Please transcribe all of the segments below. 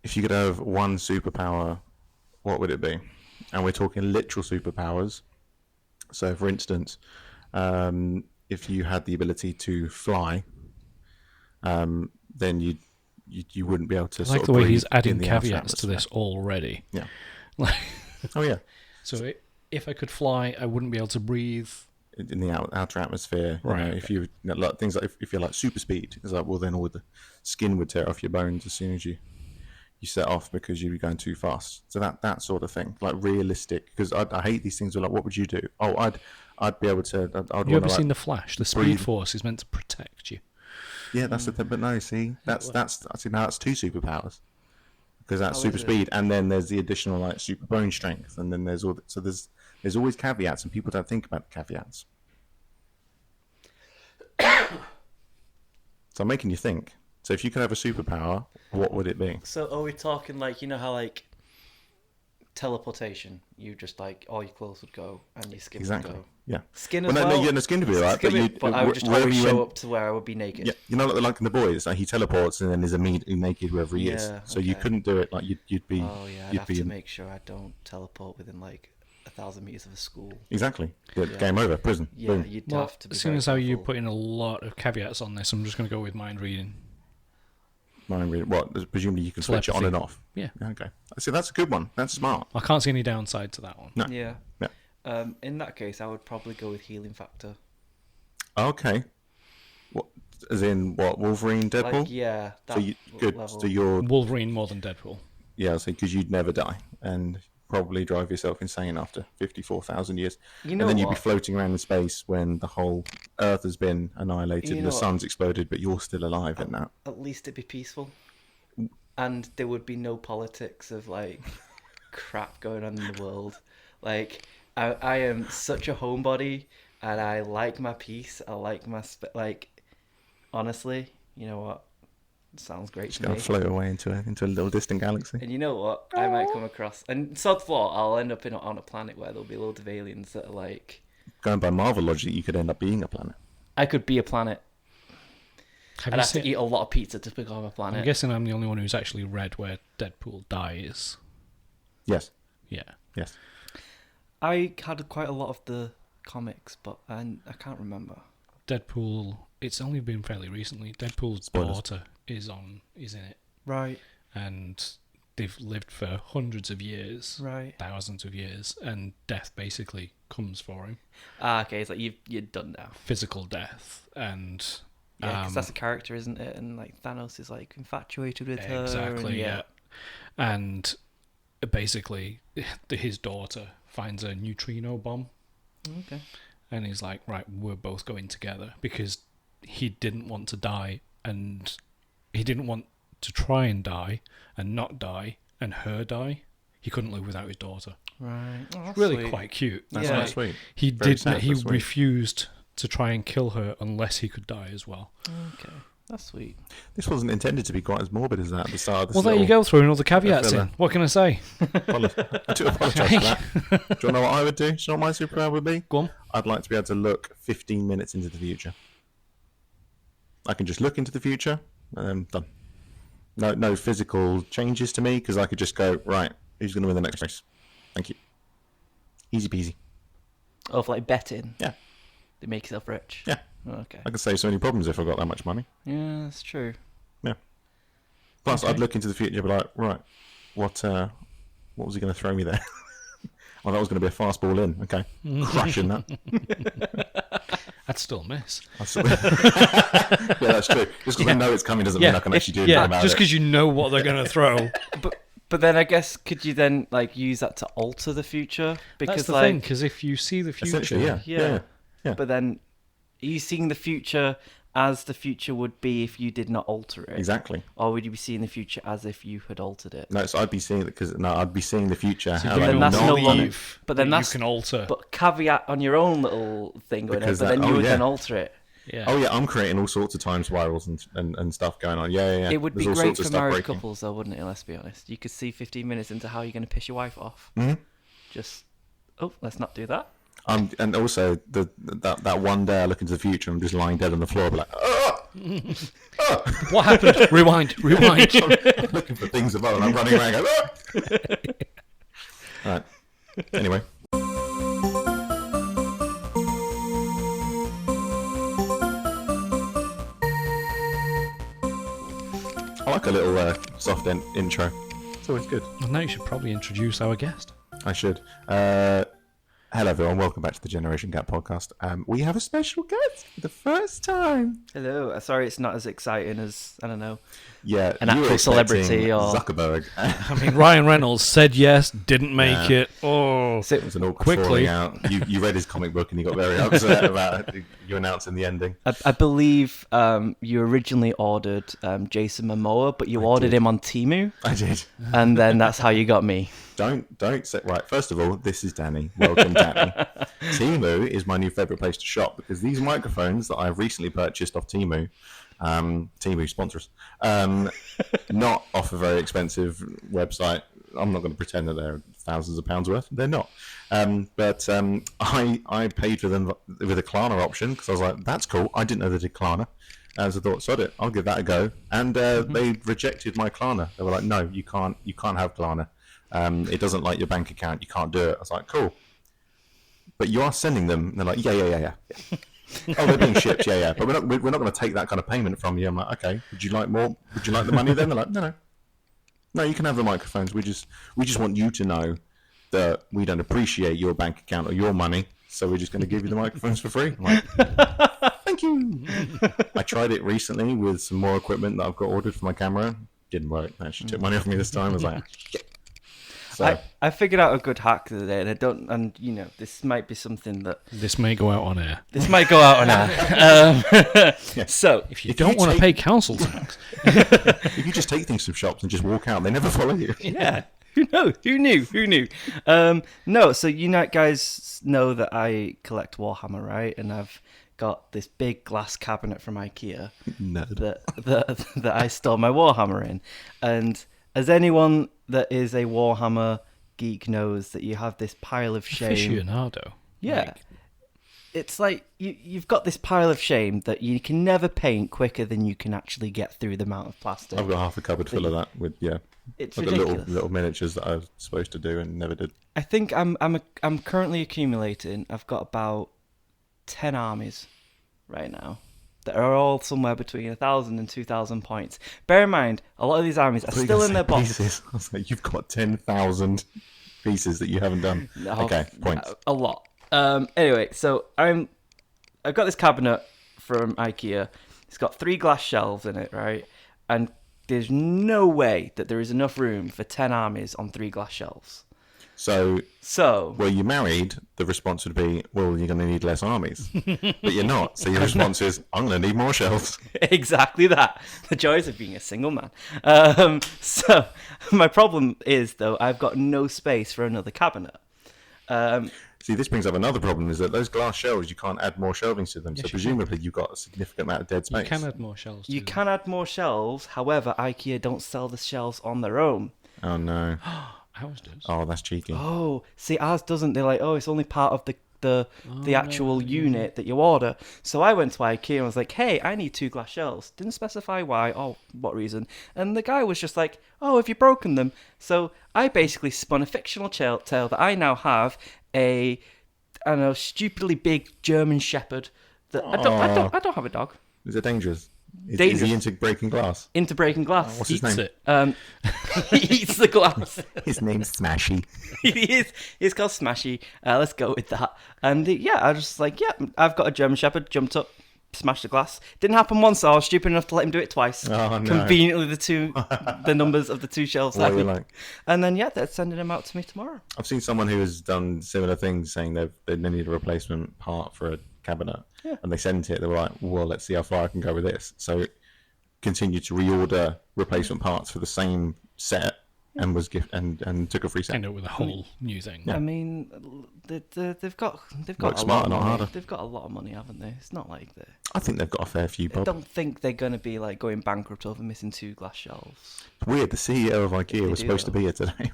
if you could have one superpower, what would it be? And we're talking literal superpowers. So, for instance, if you had the ability to fly, then you wouldn't be able to. I like sort the of way breathe he's adding in the outer caveats to this already. Yeah. Like, Oh yeah. so if I could fly, I wouldn't be able to breathe. In the outer atmosphere, right? Right. If you like things like if you're like super speed, it's like well then all the skin would tear off your bones as soon as you set off because you were going too fast. So that sort of thing, like realistic. Because I hate these things. Where like, what would you do? Oh, I'd be able to. I'd You ever wanna, seen like, The Flash? The Speed breathe. Force is meant to protect you. Yeah, that's the thing. But no, see, that's now that's two superpowers because that's Oh, super is it? speed, and then there's the additional like super bone strength, and then there's all. So there's always caveats, and people don't think about the caveats. So I'm making you think. So if you could have a superpower, what would it be? So are we talking like, you know how like teleportation, you just like all your clothes would go and your skin Exactly. would go. Yeah. Skin Well, as no, well. no, skin to be right, But I would just wherever always you show went- up to where I would be naked. Yeah, you know, like in the boys, like he teleports and then is immediately naked wherever he is. Yeah, So you okay. couldn't do it. Like you'd be. Oh yeah, I'd you'd have be to in- make sure I don't teleport within like 1,000 meters of a school. Exactly. Yeah, Yeah. Game over. Prison. Yeah, Boom. you'd Well, have to be. as soon very as how you careful. put in a lot of caveats on this, I'm just going to go with mind reading. Mind reading. What? Presumably you can switch it on Telepathy. and off. Yeah. Okay. See, that's a good one. That's smart. I can't see any downside to that one. No. Yeah. Yeah. In that case, I would probably go with healing factor. Okay. What? As in what? Wolverine, Deadpool. Like, yeah. so That you good. level. So you're Wolverine more than Deadpool. yeah. So because you'd never die and probably drive yourself insane after 54,000 years. You know and then you'd be what? floating around in space when the whole Earth has been annihilated You and know the what? sun's exploded, but you're still alive in that. At least it'd be peaceful, and there would be no politics of like crap going on in the world. Like I am such a homebody, and I like my peace. I like my like. Honestly, you know what? It sounds great Just to gonna me. float away into a little distant galaxy. And you know what? I might come across, and sod floor, I'll end up on a planet where there'll be loads of aliens that are like. Going by Marvel logic, you could end up being a planet. I could be a planet. Have I'd you have seen? to eat a lot of pizza to become a planet. I'm guessing I'm the only one who's actually read where Deadpool dies. Yes. Yeah. Yes. I had quite a lot of the comics, but I can't remember. Deadpool. It's only been fairly recently. Deadpool's Spoilers. daughter is in it, Right, and they've lived for hundreds of years, right. thousands of years, and death basically comes for him. Ah, okay, it's like you're done now. Physical death, and Yeah, because that's a character, isn't it? And like Thanos is like infatuated with her. exactly, And, yeah. And basically, his daughter finds a neutrino bomb, Okay. and he's like, right, we're both going together, because he didn't want to die, and he didn't want to try and die and not die and her die. He couldn't live without his daughter. Right. Oh, that's Really sweet. quite cute. That's Yeah. quite sweet. He Very did. sad, He but sweet. refused to try and kill her unless he could die as well. Okay, that's sweet. This wasn't intended to be quite as morbid as that at the start of this. Well, there you little go, throwing all the caveats filler. in. What can I say? I do apologise for that. Do you know what I would do? Do you know what my superpower would be? Go on. I'd like to be able to look 15 minutes into the future. I can just look into the future and then done. No physical changes to me because I could just go, right, who's going to win the next race? Thank you. Easy peasy. Oh, for like betting. Yeah. They make yourself rich. Yeah. Okay. I could save so many problems if I got that much money. Yeah, that's true. Plus, Okay. I'd look into the future and be like, right, what was he going to throw me there? Oh, that was going to be a fast ball in. Okay. Crushing that. I'd still miss. Yeah, that's true. Just because I know it's coming doesn't mean I can actually do anything about just it. because you know what they're going to throw. But then I guess could you then like use that to alter the future? Because That's the like thing, because if you see the future... Essentially, yeah. Yeah. Yeah. But then are you seeing the future as the future would be if you did not alter it? Exactly. Or would you be seeing the future as if you had altered it? No, so I'd be seeing it because I'd be seeing the future. So how you I then that's no normally- longer- but then that that's- you can alter. But caveat on your own little thing going on, Because but then that- you oh, would yeah. then alter it. Yeah. Oh yeah, I'm creating all sorts of time spirals and stuff going on. Yeah. It would be There's all great sorts of for stuff married breaking. couples though, wouldn't it? Let's be honest. You could see 15 minutes into how you're going to piss your wife off. Mhm. Just, let's not do that. And also that one day I look into the future, I'm just lying dead on the floor, I'll be like, oh! Oh! What happened? Rewind. I'm looking for things above and I'm running around going, oh! All right. Anyway. I like a little soft intro. It's always good. Well, now you should probably introduce our guest. I should. Hello, everyone. Welcome back to the Generation Gap podcast. We have a special guest for the first time. Hello. Sorry, it's not as exciting as, I don't know, Yeah, an you were actual celebrity expecting or... Zuckerberg. I mean, Ryan Reynolds said yes, didn't make it. Oh, So, It was an awkward Quickly. falling out. You read his comic book and you got very upset about you announcing the ending. I believe you originally ordered Jason Momoa, but you ordered did. him on Temu, I did. and then that's how you got me. Don't say right. First of all, this is Danny. Welcome, Danny. Temu is my new favourite place to shop because these microphones that I've recently purchased off Temu, Temu sponsors, not off a very expensive website. I'm not going to pretend that they're thousands of pounds worth. They're not. But I paid for them with a Klarna option because I was like, that's cool. I didn't know they did Klarna. As I thought, sod it, I'll give that a go. And they rejected my Klarna. They were like, no, you can't have Klarna. It doesn't like your bank account. You can't do it. I was like, cool. But you are sending them. And they're like, yeah. Oh, they're being shipped. Yeah. But we're not going to take that kind of payment from you. I'm like, okay. Would you like more? Would you like the money then? They're like, no. You can have the microphones. We just want you to know that we don't appreciate your bank account or your money. So we're just going to give you the microphones for free. I'm like, thank you. I tried it recently with some more equipment that I've got ordered for my camera. Didn't work. They actually took money off me this time. I was like, shit. So, I figured out a good hack the other day, and this might be something that this may go out on air. this might go out on air. So If you don't want to pay council tax, if you just take things from shops and just walk out, they never follow you. yeah, who knew? No, so guys know that I collect Warhammer, right? And I've got this big glass cabinet from IKEA Nerd. that I store my Warhammer in, and as anyone that is a Warhammer geek knows, that you have this pile of shame. aficionado. Yeah. Like, It's like you've got this pile of shame that you can never paint quicker than you can actually get through the amount of plastic. I've got half a cupboard full of that with It's I've got ridiculous. little miniatures that I was supposed to do and never did. I think I'm currently accumulating. I've got about 10 armies right now that are all somewhere between 1,000 and 2,000 points. Bear in mind, a lot of these armies are still in their boxes. Pieces. I was like, you've got 10,000 pieces that you haven't done. No, Okay, points. A lot. Anyway, so I've got this cabinet from IKEA. It's got 3 glass shelves in it, right? And there's no way that there is enough room for 10 armies on 3 glass shelves. So, were you married? The response would be, well, you're going to need less armies. But you're not. So your response is, I'm going to need more shelves. Exactly that. The joys of being a single man. So my problem is, though, I've got no space for another cabinet. See, this brings up another problem, is that those glass shelves, you can't add more shelvings to them. Yes, So you presumably you've got a significant amount of dead space. you can add more shelves. You to them. can add more shelves. However, IKEA don't sell the shelves on their own. Oh, no. Ours does. Oh, that's cheeky. Oh, see, ours doesn't. They're like, oh, it's only part of the actual unit that you order. So I went to IKEA and was like, hey, I need 2 glass shelves. Didn't specify why or what reason. And the guy was just like, oh, have you broken them? So I basically spun a fictional tale that I now have I don't know, stupidly big German Shepherd. That I don't have a dog. Is it dangerous? Is Dangerous. he into breaking glass? Into breaking glass. What's his Eats name? it. He eats the glass. His name's Smashy. He's called Smashy. Let's go with that. And I was just like, I've got a German Shepherd. Jumped up, smashed the glass. Didn't happen once, so I was stupid enough to let him do it twice. Oh, no. Conveniently, the numbers of the 2 shelves. What were you happened. like? And then they're sending him out to me tomorrow. I've seen someone who has done similar things, saying they need a replacement part for a cabinet, and they sent it. They were like, "Well, let's see how far I can go with this." So, continued to reorder replacement parts for the same set, and was and took a free set. End up with a whole new thing. I mean, they've got Work a smarter, lot of not money. harder. They've got a lot of money, haven't they? It's not like they. I think they've got a fair few. I Bob. don't think they're going to be like going bankrupt over missing 2 glass shelves. It's weird. The CEO of IKEA was do, supposed to though. be here today.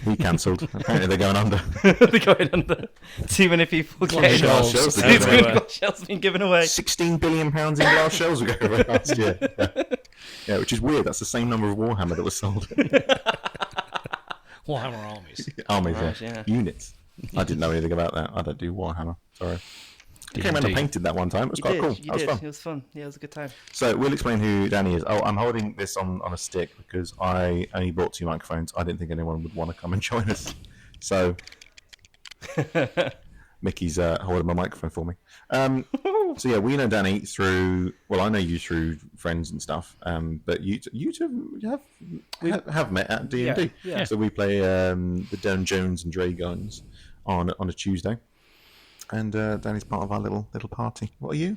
We cancelled. Apparently they're going under. They're going under. Too many people Glass getting Glass shells shells Too are going many everywhere. glass shells being given away. 16 billion pounds in glass shells were going away last year. Yeah, which is weird. That's the same number of Warhammer that was sold. Warhammer armies. Armies, Right, yeah. yeah. Units. I didn't know anything about that. I don't do Warhammer. Sorry. I came around and D&D. painted that one time. It was You quite did. cool. You That was did. fun. It was fun. Yeah, it was a good time. So we'll explain who Danny is. Oh, I'm holding this on a stick because I only bought 2 microphones. I didn't think anyone would want to come and join us. So Mickey's holding my microphone for me. So yeah, we know Danny through. Well, I know you through friends and stuff. But you two have met at DnD. Yeah. So we play the Don Jones and Dragons on a Tuesday, and Danny's part of our little party. What are you?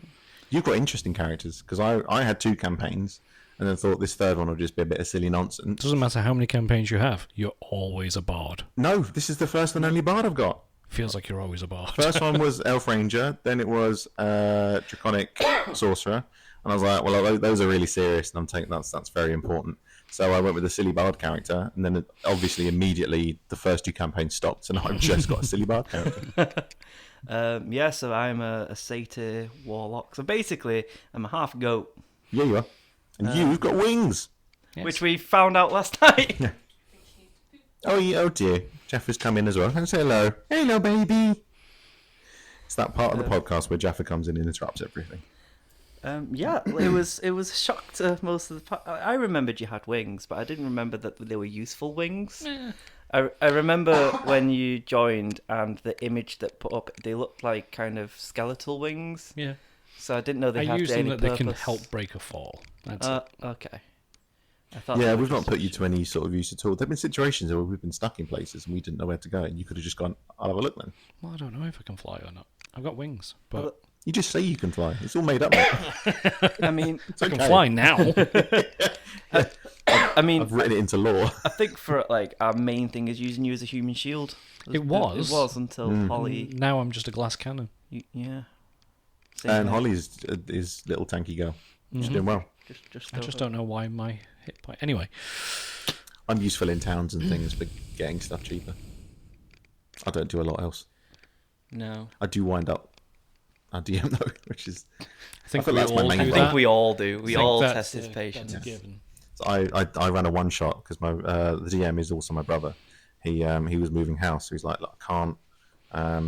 You've got interesting characters because I had 2 campaigns. And then thought this third one would just be a bit of silly nonsense. Doesn't matter how many campaigns you have, you're always a bard. No, this is the first and only bard I've got. Feels like you're always a bard. First one was Elf Ranger, then it was Draconic Sorcerer, and I was like, well, those are really serious, and I'm taking that's very important. So I went with the silly bard character, and then obviously immediately the first 2 campaigns stopped, and I've just got a silly bard character. Yeah, so I'm a satyr warlock. So basically, I'm a half goat, Yeah, you are, and you've got wings. Yes. which we found out last night. Oh dear, Jeff has come in as well. Can I say hello? Hello, baby. It's that part of the podcast where Jaffa comes in and interrupts everything. Yeah, it was a shock to most of the. I remembered you had wings, but I didn't remember that they were useful wings. I remember when you joined and the image that put up, they looked like kind of skeletal wings. Yeah. So I didn't know they I had use any them that they can purpose. help break a fall. That's Okay. I thought Yeah, they were we've not just- put you to any sort of use at all. There have been situations where we've been stuck in places and we didn't know where to go, and you could have just gone, I'll have a look then. Well, I don't know if I can fly or not. I've got wings, but You just say you can fly. It's all made up. Mate. I mean, I can okay. fly now. I mean, I've written it into law. I think for like our main thing is using you as a human shield. It was. It was until Holly. Now I'm just a glass cannon. Yeah. Same And thing. Holly is little tanky girl. She's doing well. Just I just don't know why my hit point. Anyway, I'm useful in towns and things for getting stuff cheaper. I don't do a lot else. No. I do wind up. I DM though, which is. I think feel we that's my all main do thing. I think that. we all do. We I think all that's test his a- patience. that's a given. I ran a one shot because my the DM is also my brother. He was moving house, so he's like, look, I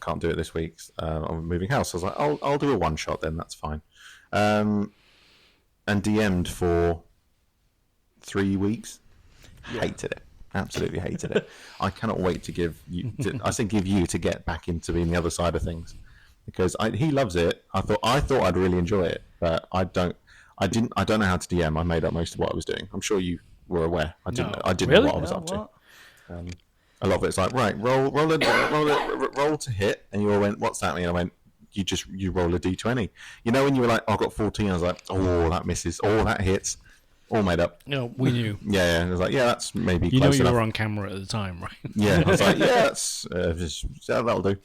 can't do it this week. I'm moving house. So I was like, I'll do a one shot then. That's fine. And DM'd for 3 weeks. Hated it. Absolutely hated it. I cannot wait to give you. I say give you to get back into being the other side of things because he loves it. I thought I'd really enjoy it, but I don't know how to DM. I made up most of what I was doing. I'm sure you were aware. I didn't No. know Really? what I was Oh, up to. what? A lot of it's like, right, roll to hit, and you all went, what's that mean? I went, you roll a d20. You know when you were like, I got 14, I was like, oh, that misses, oh, that hits, all made up. No, we knew. Yeah, I was like, yeah, that's maybe You know close you enough. were on camera at the time, right? Yeah, I was like, yeah, that's that'll do.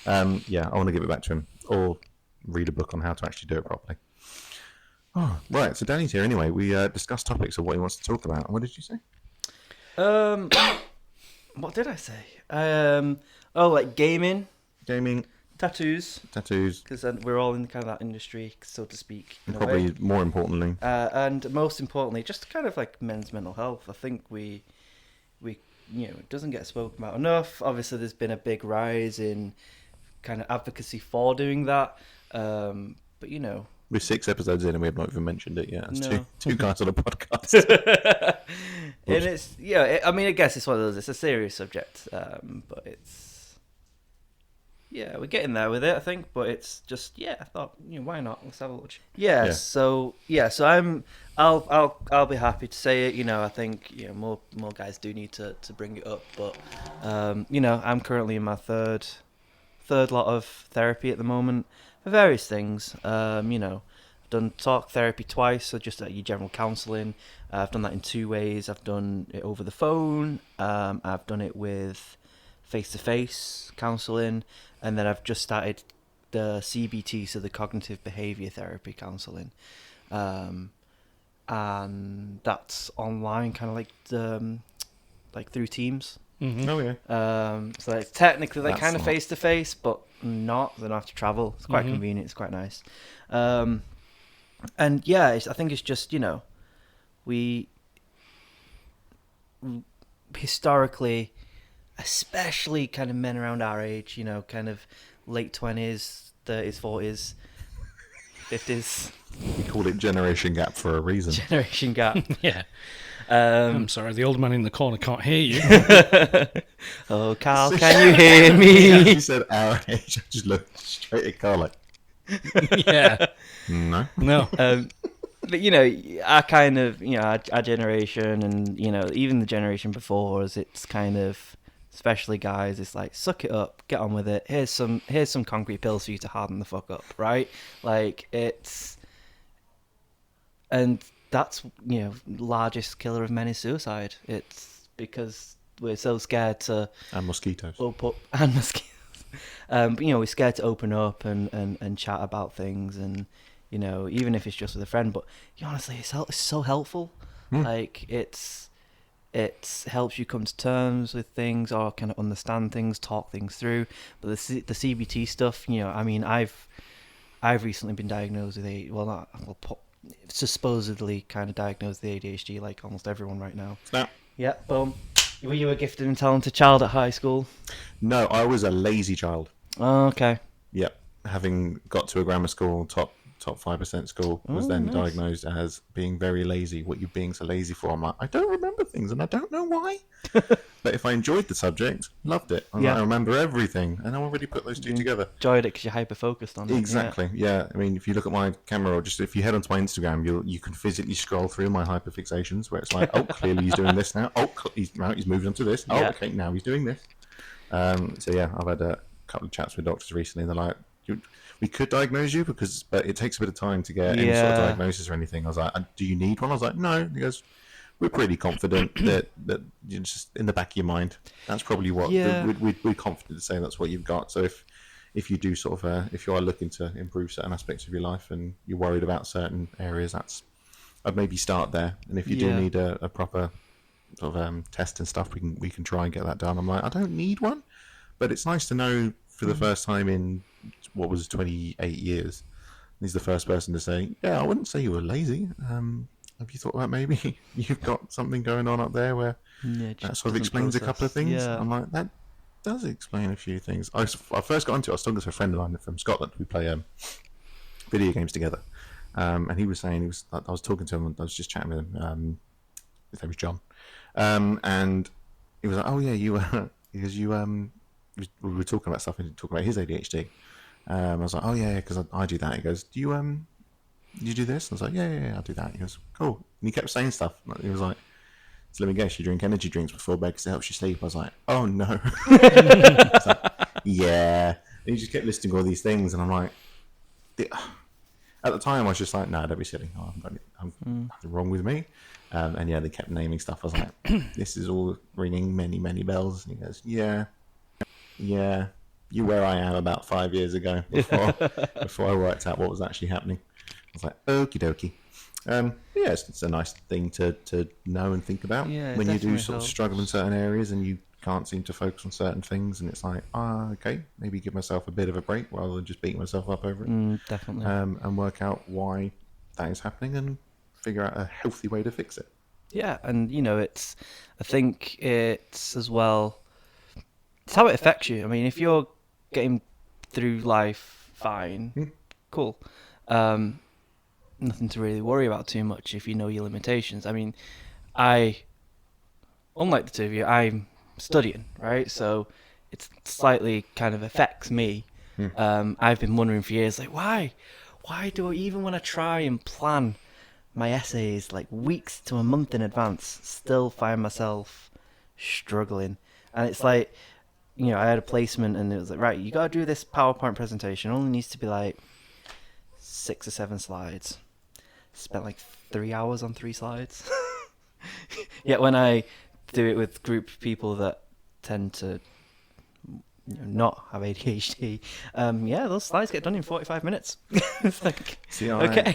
Yeah, I want to give it back to him, or read a book on how to actually do it properly. Oh, right. So Danny's here anyway. We discussed topics of what he wants to talk about. What did you say? What did I say? Like gaming, Gaming, tattoos, tattoos, because we're all in kind of that industry, so to speak. In a probably way. more importantly. And most importantly, just kind of like men's mental health. I think we it doesn't get spoken about enough. Obviously, there's been a big rise in kind of advocacy for doing that. But We're 6 episodes in and we have not even mentioned it yet. It's No. two guys on a podcast. and it's I guess it's one of those. It's a serious subject, but it's we're getting there with it, I think. But it's just I thought why not? Let's have a look. Yeah. So I'll be happy to say it. I think more guys do need to bring it up. But I'm currently in my third lot of therapy at the moment for various things. I've done talk therapy twice, so just your general counselling. I've done that in 2 ways. I've done it over the phone. I've done it with face-to-face counselling, and then I've just started the CBT, so the cognitive behaviour therapy counselling, and that's online, kind of like like through Teams. Oh yeah. So it's technically they're That's kind of smart. face to face, but not. They don't have to travel. It's quite convenient. It's quite nice. And yeah, I think it's just, we historically, especially kind of men around our age, kind of late 20s, 30s, 40s, 50s. We call it generation gap for a reason. Generation gap. Yeah. I'm sorry, the old man in the corner can't hear you. Oh, Carl, can you hear me? He said our age. I just looked straight at Carl like, Yeah. no. No. But our kind of our generation, and even the generation before us, it's kind of, especially guys, it's like, suck it up, get on with it. Here's some concrete pills for you to harden the fuck up, right? Like, and that's largest killer of men is suicide. It's because we're so scared to And mosquitoes. and mosquitoes. But we're scared to open up and chat about things, and even if it's just with a friend. But honestly, it's so helpful. Like it helps you come to terms with things, or kind of understand things, talk things through. But the CBT stuff, I mean, I've recently been diagnosed with supposedly kind of diagnosed with ADHD, like almost everyone right now. Snap. Yeah, boom. Were you a gifted and talented child at high school? No, I was a lazy child. Oh, okay. Yep. Having got to a grammar school, top 5% school, was then nice. diagnosed as being very lazy. What are you being so lazy for? I'm like, I don't remember things, and I don't know why. But if I enjoyed the subject, loved it. I'm like, I remember everything, and I already put those two together. Enjoyed it because you're hyper focused on it. Exactly. Yeah. I mean, if you look at my camera, or just if you head onto my Instagram, you can physically scroll through my hyperfixations, where it's like, oh, clearly he's doing this now. Oh, he's moved on to this. Oh, okay, now he's doing this. So yeah, I've had a couple of chats with doctors recently. They're like, we could diagnose you but it takes a bit of time to get any sort of diagnosis or anything. I was like, do you need one? I was like, no. He goes, we're pretty confident that you're just in the back of your mind. That's probably what we're confident to say that's what you've got. So if you do sort of if you are looking to improve certain aspects of your life and you're worried about certain areas, I'd maybe start there. And if you do need a proper sort of test and stuff, we can try and get that done. I'm like, I don't need one, but it's nice to know for the first time in what was 28 years. He's the first person to say, yeah, I wouldn't say you were lazy. Have you thought about maybe you've got something going on up there where that sort of explains a couple of things? Yeah. I'm like, that does explain a few things. I first got into it, I was talking to a friend of mine from Scotland. We play video games together. And he was saying, I was talking to him, I was just chatting with him. His name was John. And he was like, oh yeah, because we were talking about stuff and talking about his ADHD. I was like, oh yeah, because I do that. He goes, do you do this? I was like, yeah, I do that. He goes, cool. And he kept saying stuff. He was like, so let me guess, you drink energy drinks before bed because it helps you sleep. I was like, oh no. I was like, yeah. And he just kept listing all these things, and I'm like, at the time I was just like, no, don't be silly. I haven't got nothing wrong with me. And yeah, they kept naming stuff. I was like, this is all ringing many, many bells. And he goes, yeah, you were where I am about 5 years ago before I worked out what was actually happening. I was like, okie dokie. Yeah, it's a nice thing to know and think about when you do sort of struggle in certain areas and you can't seem to focus on certain things, and it's like, okay, maybe give myself a bit of a break rather than just beating myself up over it. Definitely. And work out why that is happening and figure out a healthy way to fix it. Yeah, and I think it's as well, it's how it affects you. I mean, if you're getting through life fine, cool. Nothing to really worry about too much if you know your limitations. I mean, unlike the two of you, I'm studying, right? So it slightly kind of affects me. I've been wondering for years, like, why do I, even when I try and plan my essays like weeks to a month in advance, still find myself struggling? And it's like, I had a placement and it was like, right, you got to do this PowerPoint presentation. It only needs to be like 6 or 7 slides. Spent like 3 hours on 3 slides. Yet when I do it with group of people that tend to not have ADHD, those slides get done in 45 minutes. It's like, See, okay.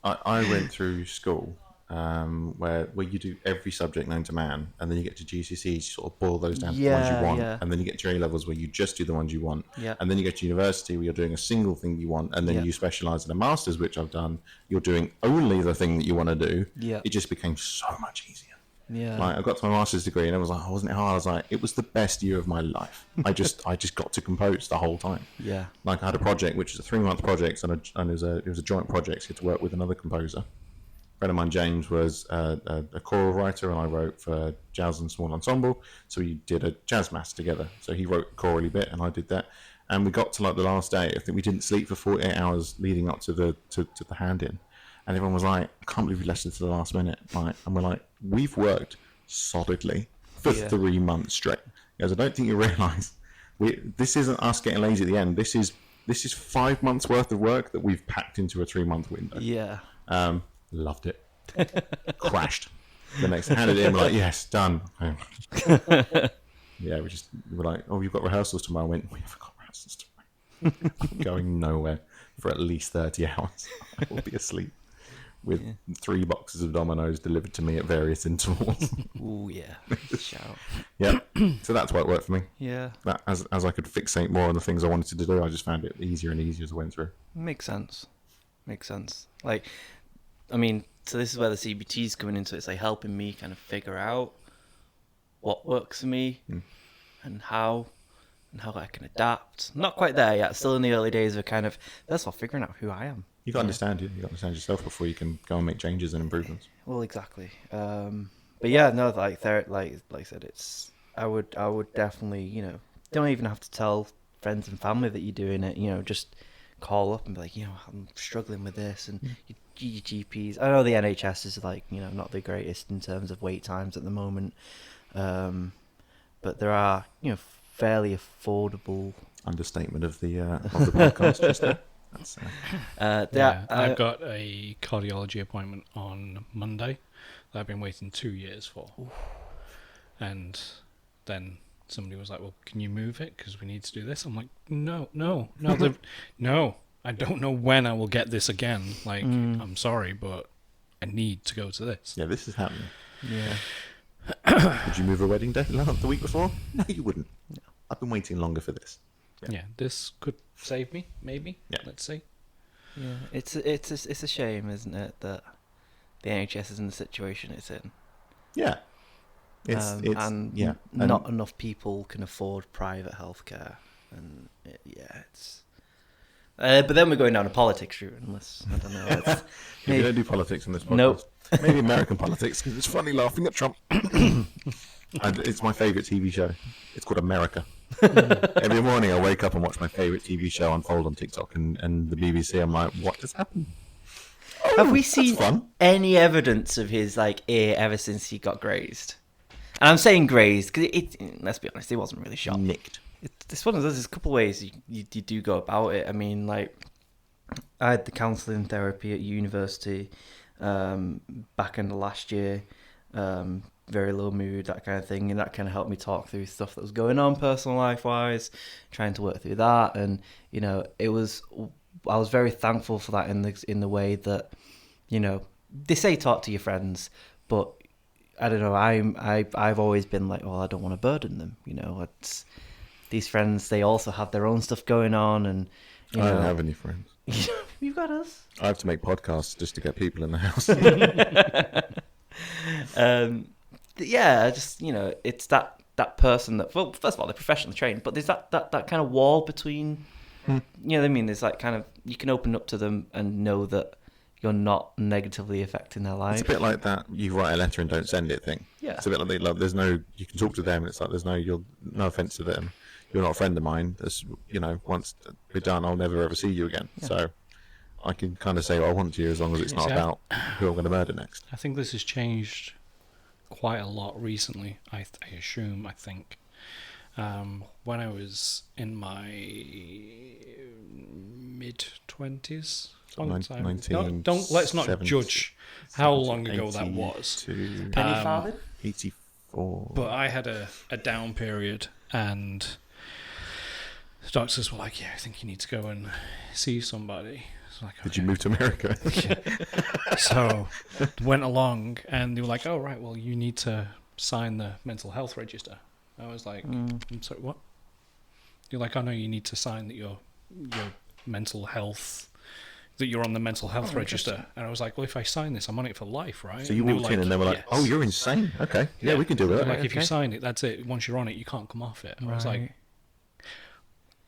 I went through school where you do every subject known to man, and then you get to GCSEs, you sort of boil those down to the ones you want, and then you get to A levels where you just do the ones you want, and then you get to university where you're doing a single thing you want, and then you specialise in a master's, which I've done. You're doing only the thing that you want to do. It just became so much easier. Like I got to my master's degree, and it was like, wasn't it hard? I was like, it was the best year of my life. I just got to compose the whole time. Like I had a project which was a 3-month project, and it was a joint project. So you had to work with another composer. A friend of mine, James, was a choral writer, and I wrote for jazz and small ensemble. So we did a jazz mass together. So he wrote a chorally bit, and I did that. And we got to like the last day. I think we didn't sleep for 48 hours leading up to the hand in. And everyone was like, I can't believe we left it to the last minute. Like, and we're like, we've worked solidly for 3 months straight. Because I don't think you realise, this isn't us getting lazy at the end. This is 5 months worth of work that we've packed into a 3-month window. Loved it. Crashed. The next handed it in, we're like, yes, done. We were like, oh, you've got rehearsals tomorrow. I went, we haven't got rehearsals tomorrow. I'm going nowhere for at least 30 hours. I will be asleep with 3 boxes of Dominoes delivered to me at various intervals. Ooh, yeah. Shout. So that's why it worked for me. That, as I could fixate more on the things I wanted to do, I just found it easier and easier as I went through. Makes sense. Like, I mean, so this is where the CBT's coming into it. It's like helping me kind of figure out what works for me and how I can adapt. Not quite there yet. Still in the early days of kind of, first of all, figuring out who I am. You got to understand it. You got to understand yourself before you can go and make changes and improvements. Well, exactly. But yeah, no, like I said, it's I would definitely, don't even have to tell friends and family that you're doing it. Just call up and be like, I'm struggling with this, and your GPs. I know the NHS is like, not the greatest in terms of wait times at the moment, but there are, fairly affordable. Understatement of the podcast just there. I've got a cardiology appointment on Monday that I've been waiting 2 years for. Oof. And then somebody was like, well, can you move it? Because we need to do this. I'm like, no. No, I don't know when I will get this again. Like, I'm sorry, but I need to go to this. Yeah, this is happening. Yeah. Would you move a wedding day the week before? No, you wouldn't. No. I've been waiting longer for this. Yeah, this could save me, maybe. Yeah. Let's see. Yeah, it's a shame, isn't it, that the NHS is in the situation it's in. Yeah. Not enough people can afford private healthcare, and it's. But then we're going down a politics route, unless I don't know. We don't do politics in this podcast. Nope. Maybe American politics, because it's funny laughing at Trump. And it's my favourite TV show. It's called America. Every morning I wake up and watch my favourite TV show unfold on TikTok and the BBC. I'm like, what has happened? Have we seen any evidence of his ear ever since he got grazed? And I'm saying grazed because let's be honest, it wasn't really shot. Nicked. It's one of those. There's a couple of ways you do go about it. I mean, I had the counselling therapy at university back in the last year. Very low mood, that kind of thing, and that kind of helped me talk through stuff that was going on personal life wise, trying to work through that. And I was very thankful for that in the way that they say talk to your friends, but I don't know, I've always been like, well, I don't want to burden them, it's these friends, they also have their own stuff going on, and I don't have any friends. You've got us. I have to make podcasts just to get people in the house. Yeah, just it's that person that, well, first of all, they're professionally trained, but there's that kind of wall between, you know what I mean? There's kind of, you can open up to them and know that you're not negatively affecting their life. It's a bit like that you write a letter and don't send it thing. Yeah. It's a bit like there's no, you can talk to them, and it's like there's no offense to them. You're not a friend of mine. There's, once we're done, I'll never ever see you again. Yeah. So I can kind of say what I want to you as long as it's not about who I'm going to murder next. I think this has changed quite a lot recently, I think. When I was in my mid-20s. Let's not judge how long ago that was. Penny farthing? 84. But I had a down period, and the doctors were like, yeah, I think you need to go and see somebody. It's like, Did you move to America? So went along, and they were like, "Oh right, well you need to sign the mental health register." I was like, "I'm sorry, what?" You're like, "Oh no, you need to sign that your mental health, that you're on the mental health register." And I was like, "Well, if I sign this, I'm on it for life, right?" So you And they were walked in and they were like, "Yes." "Oh, you're insane. Okay, yeah, we can do They're that." like, if you Okay. sign it, that's it. Once you're on it, you can't come off it. And I was Right.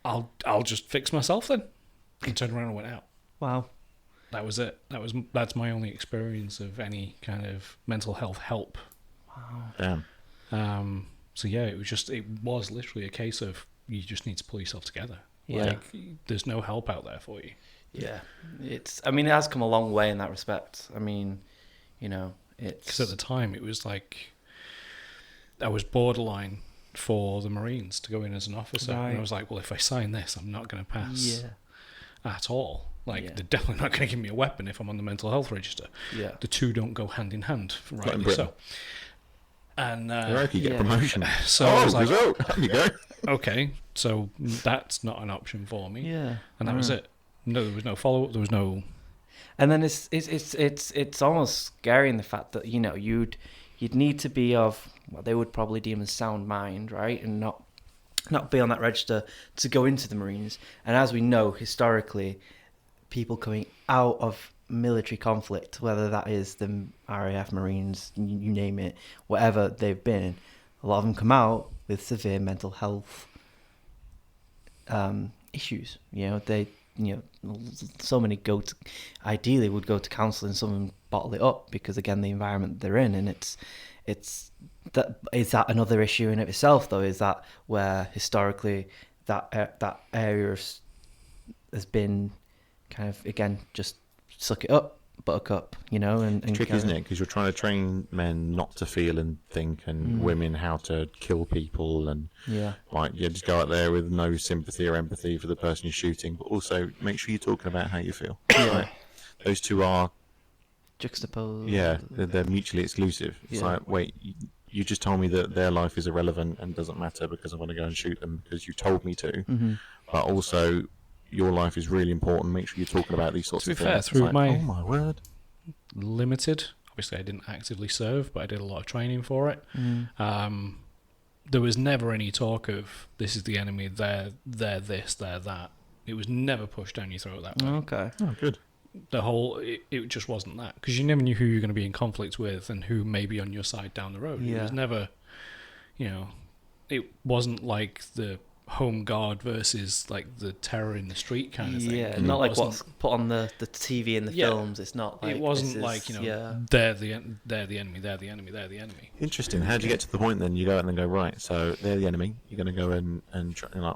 like, "I'll just fix myself then." And turned around and went out. Wow. That was it. That's my only experience of any kind of mental health help. Damn. So yeah, it was literally a case of you just need to pull yourself together. Yeah. Like, there's no help out there for you. Yeah. I mean, it has come a long way in that respect. I mean, Because at the time, it was like I was borderline for the Marines to go in as an officer, Right. and I was like, well, if I sign this, I'm not going to pass at all. Like, Yeah. they're definitely not going to give me a weapon if I'm on the mental health register. Yeah. The two don't go hand in hand, rightly Britain. so. And Right, you get yeah. promotion. so I was like, result. There you go. okay, so that's not an option for me. Yeah. And that was it. No, there was no follow up. There was no. And then it's almost scary in the fact that you'd need to be of what they would probably deem as sound mind, right, and not be on that register to go into the Marines. And as we know historically, people coming out of military conflict, whether that is the RAF, Marines, you name it, whatever they've been, a lot of them come out with severe mental health issues. So many ideally would go to counselling, some of them bottle it up because again the environment they're in, and it's that is that another issue in of itself though, is that where historically that area has been kind of again just suck it up, buttercup, and Tricky, isn't it? Because you're trying to train men not to feel and think, and women how to kill people, and just go out there with no sympathy or empathy for the person you're shooting, but also make sure you're talking about how you feel. Right? Those two are juxtaposed. Yeah, they're mutually exclusive. It's Yeah. like, wait, you just told me that their life is irrelevant and doesn't matter because I'm going to go and shoot them because you told me to. Mm-hmm. But also, your life is really important. Make sure you're talking about these sorts To be of fair, things. It's through like, my- oh my word. Limited. Obviously, I didn't actively serve, but I did a lot of training for it. Mm. There was never any talk of this is the enemy, they're this, they're that. It was never pushed down your throat that way. Okay. Oh, good. It just wasn't that, because you never knew who you were going to be in conflict with and who may be on your side down the road. It Yeah. was never, it wasn't like the home guard versus like the terror in the street kind of thing. Yeah, It not like wasn't- what's put on the TV in the Yeah. films. It's not like it wasn't this is- like yeah. they're the enemy, they're the enemy, they're the enemy. Interesting. How do you get to the point then? You go out and go, right, so they're the enemy. You're going to go in and try, like,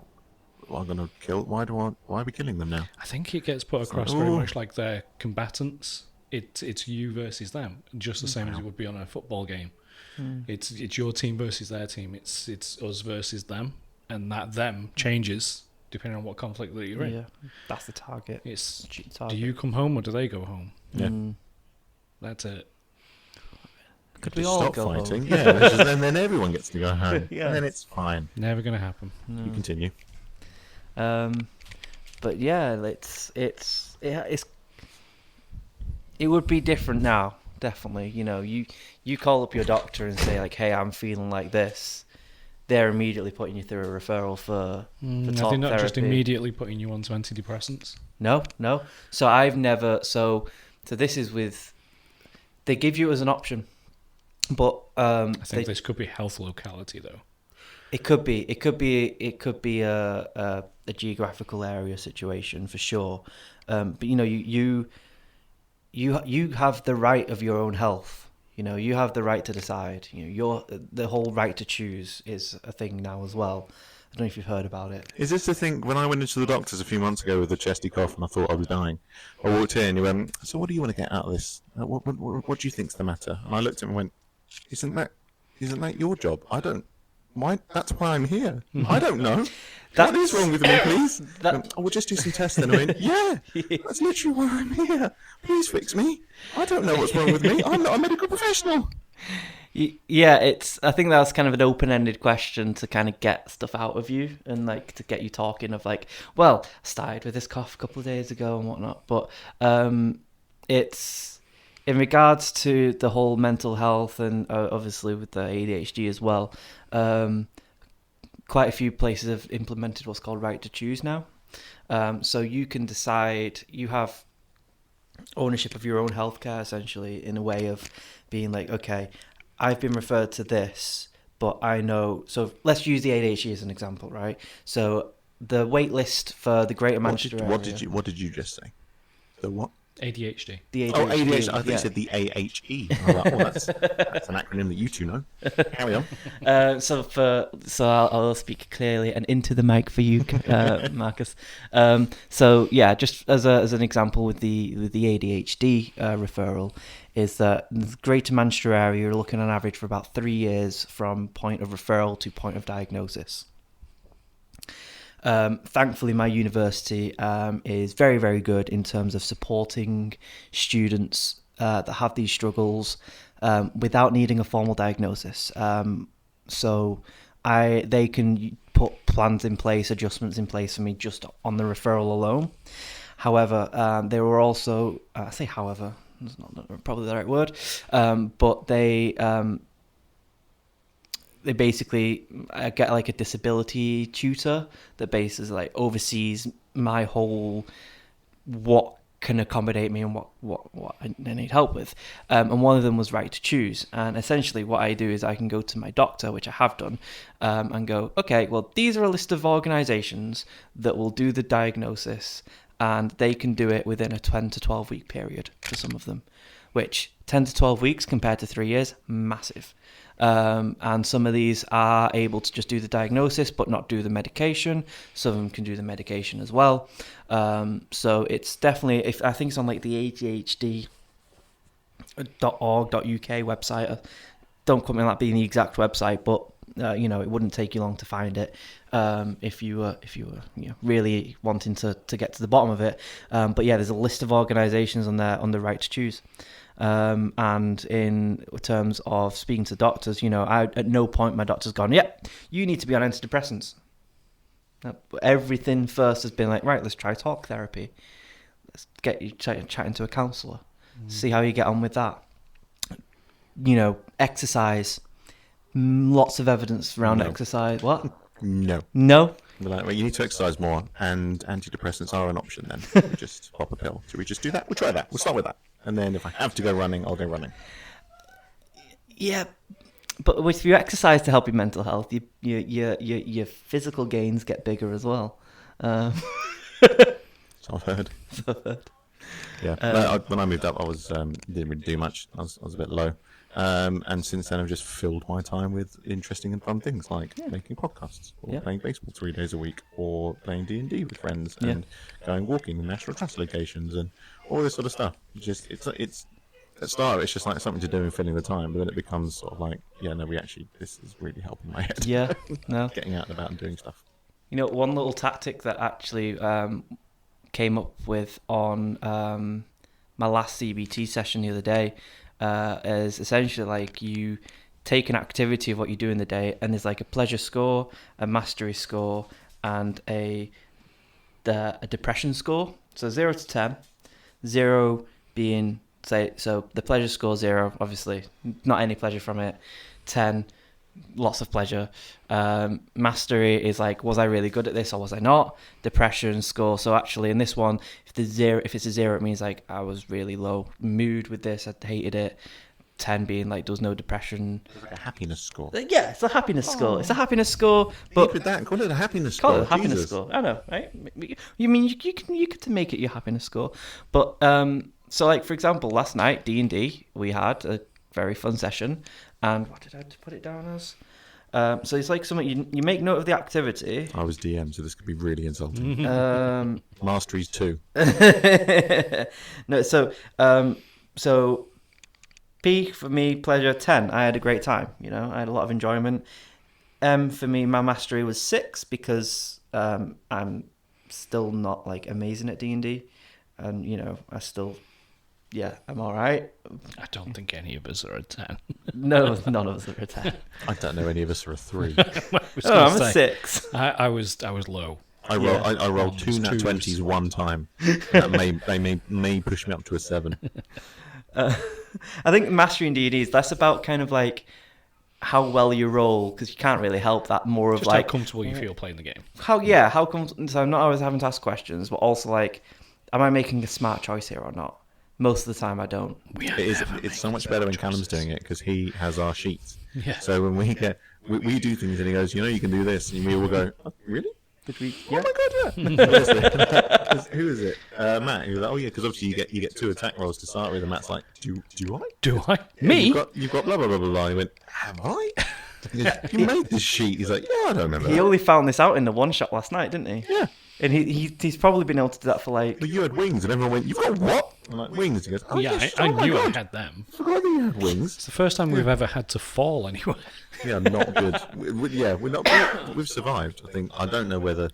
well, I'm going to kill. Why are we killing them now? I think it gets put across very much like they're combatants. It's you versus them, just the same as it would be on a football game. It's your team versus their team. It's us versus them, and that them changes depending on what conflict that you're in. Yeah, that's the target. It's Cheat do target. you come home or do they go home? Yeah. That's it. Could we Just all stop go fighting? home? Yeah, then everyone gets to go home. Yeah. And then it's fine. Never gonna happen. You continue. But yeah, it would be different now. Definitely, you call up your doctor and say like, "Hey, I'm feeling like this." They're immediately putting you through a referral for Are talk they not just therapy. immediately putting you onto antidepressants? No. So I've never. So this is with. They give you it as an option, but I think this could be health locality though. it could be a geographical area situation for sure. But you have the right of your own health. You have the right to decide. The whole right to choose is a thing now as well. I don't know if you've heard about it. Is this the thing? When I went into the doctors a few months ago with a chesty cough and I thought I was dying, I walked in and he went, "So what do you want to get out of this? What do you think's the matter?" And I looked at him and went, "Isn't that your job? I don't. Why? That's why I'm here. I don't know. What is wrong with me, please? We'll just do some tests then." I went, "Yeah, that's literally why I'm here. Please fix me. I don't know what's wrong with me. I'm not a medical professional." Yeah, I think that's kind of an open-ended question to kind of get stuff out of you and like to get you talking of like, well, I started with this cough a couple of days ago and whatnot. But it's in regards to the whole mental health and obviously with the ADHD as well. Quite a few places have implemented what's called right to choose now. So you can decide, you have ownership of your own healthcare essentially in a way of being like, okay, I've been referred to this, but I know. So let's use the ADHD as an example, right? So the wait list for the Greater Manchester area. What did you just say? The what? ADHD. The ADHD. Oh, ADHD. I thought yeah. you said the AHE. I was like, oh, that's an acronym that you two know. Carry on. So I'll speak clearly and into the mic for you, Marcus. So yeah, just as an example with the ADHD referral, is that the Greater Manchester area you're looking on average for about 3 years from point of referral to point of diagnosis. Thankfully, my university is very, very good in terms of supporting students that have these struggles without needing a formal diagnosis. So they can put plans in place, adjustments in place for me just on the referral alone. However, they were also, I say however, that's not probably the right word, but they basically get like a disability tutor that basically like oversees my whole what can accommodate me and what I need help with. And one of them was right to choose. And essentially what I do is I can go to my doctor, which I have done, and go, okay, well, these are a list of organisations that will do the diagnosis and they can do it within a 10 to 12 week period for some of them, which 10 to 12 weeks compared to 3 years, massive. And some of these are able to just do the diagnosis but not do the medication. Some of them can do the medication as well. So it's definitely, I think it's on like the ADHD.org.uk website. Don't quote me on that being the exact website, but it wouldn't take you long to find it if you were really wanting to get to the bottom of it. But yeah, there's a list of organisations on there on the right to choose. And in terms of speaking to doctors, at no point my doctor's gone, yep, you need to be on antidepressants. Everything first has been like, right, let's try talk therapy. Let's get you chatting to a counsellor. See how you get on with that. Exercise. Lots of evidence around exercise. What? No. No? Like, well, you need to exercise more, and antidepressants are an option then. We just pop a pill. Should we just do that? We'll try that. We'll start with that. And then if I have to go running, I'll go running. Yeah, but if you exercise to help your mental health, your physical gains get bigger as well. So I've heard. Yeah. When I moved up, I didn't really do much. I was a bit low. And since then, I've just filled my time with interesting and fun things like making podcasts, or playing baseball 3 days a week, or playing D&D with friends, and going walking in National Trust locations, and all this sort of stuff. It's at the start, it's just like something to do and filling the time, but then it becomes sort of like, this is really helping my head. Yeah, no. Getting out and about and doing stuff. One little tactic that actually came up with on my last CBT session the other day is essentially like you take an activity of what you do in the day, and there's like a pleasure score, a mastery score, and a depression score. So 0 to 10, 0 being so the pleasure score 0, obviously not any pleasure from it. 10, lots of pleasure. Mastery is like, was I really good at this or was I not? Depression score. So actually in this one, if it's a 0, it means like I was really low mood with this. I hated it. 10 being like there was no depression. It's like a happiness score. Yeah, it's a happiness score. It's a happiness score. But keep it that. Call it a happiness call score. it a happiness score. I know, right? You mean you can make it your happiness score, but so like for example, last night D&D we had a very fun session, and what did I put it down as? So it's like something you make note of the activity. I was DM, so this could be really insulting. Masteries 2. No, so P for me, pleasure 10. I had a great time. I had a lot of enjoyment. M for me, my mastery was 6 because I'm still not like amazing at D&D, and I still Yeah, I'm all right. I don't think any of us are a 10. No, none of us are a 10. I don't know any of us are a 3. Oh, I'm a 6. I was low. I rolled two nat 20s one time. That may push me up to a 7. I think mastering D&D is less about kind of like how well you roll, because you can't really help that. More of Just like how comfortable you feel playing the game. how come. So I'm not always having to ask questions, but also like, am I making a smart choice here or not? Most of the time, I don't. It's so much better when Callum's doing it because he has our sheets. Yeah. So when we do things and he goes, you can do this, and we all go, oh, really? Did we? Oh Yeah. my god, yeah. Who is it? Matt. He was like, oh yeah, because obviously you get 2 attack rolls to start with, and Matt's like, do I? Do I? Yeah, Me? You've got blah blah blah blah blah. He went, have I? He goes, you made this sheet. He's like, yeah, I don't remember. He that. only found this out in the one shot last night, didn't he? Yeah. And he's probably been able to do that for like. But you had wings, and everyone went, you've got what? I'm like, wings. He goes, oh Yeah, yes, I oh my knew God. I had them. I forgot that you had wings. It's the first time we've ever had to fall anywhere. Yeah, not good. We've survived. I don't know whether.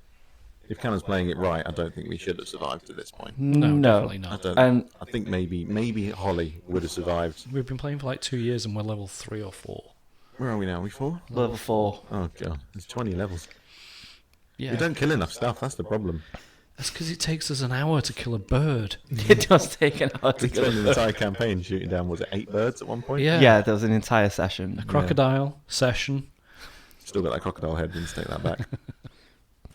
If Callum's playing it right, I don't think we should have survived to this point. No, definitely not. And I think maybe Holly would have survived. We've been playing for like 2 years and we're level 3 or 4. Where are we now? Are we 4? level 4. Oh god, there's 20 levels. Yeah. We don't kill enough stuff. That's the problem. That's because it takes us an hour to kill a bird. It does take an hour to We get spent an entire campaign shooting down. Was it 8 birds at one point? Yeah. Yeah, there was an entire session. A crocodile session. Still got that crocodile head. Didn't take that back.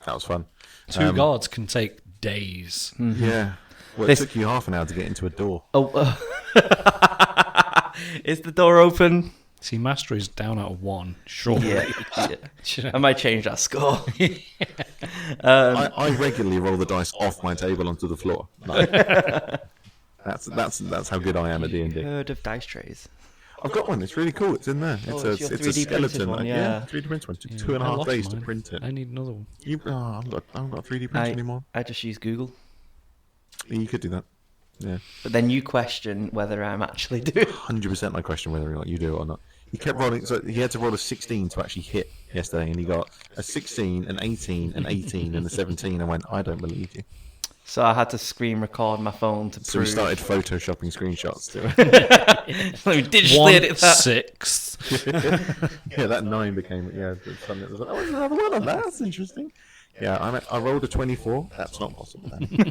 That was fun. 2 guards can take days. Yeah. Well, it This- took you half an hour to get into a door. Oh, is the door open? See, mastery's down out of 1. Surely. Yeah. I might change that score. I regularly roll the dice off my table onto the floor. Like, that's how good I am at D&D. Heard of dice trays? I've got one. It's really cool. It's in there. Oh, It's it's your a 3D printed skeleton. one, Like, yeah. 3D printed one. Took Yeah, 2.5 lost days to mine. print it. I need another one. I haven't got 3D print anymore. I just use Google. You could do that. Yeah. But then you question whether I'm actually doing. 100% I question whether or not you do it or not. He kept rolling, so he had to roll a 16 to actually hit yesterday, and he got a 16, an 18, an 18, and a 17, and went, I don't believe you. So I had to screen record my phone to So we prove. started photoshopping screenshots to it. Let me digitally edit that. 1/6. Yeah, that 9 became, something that was like, oh, there's another one on that. That's interesting. Yeah, I rolled a 24. That's not possible then. You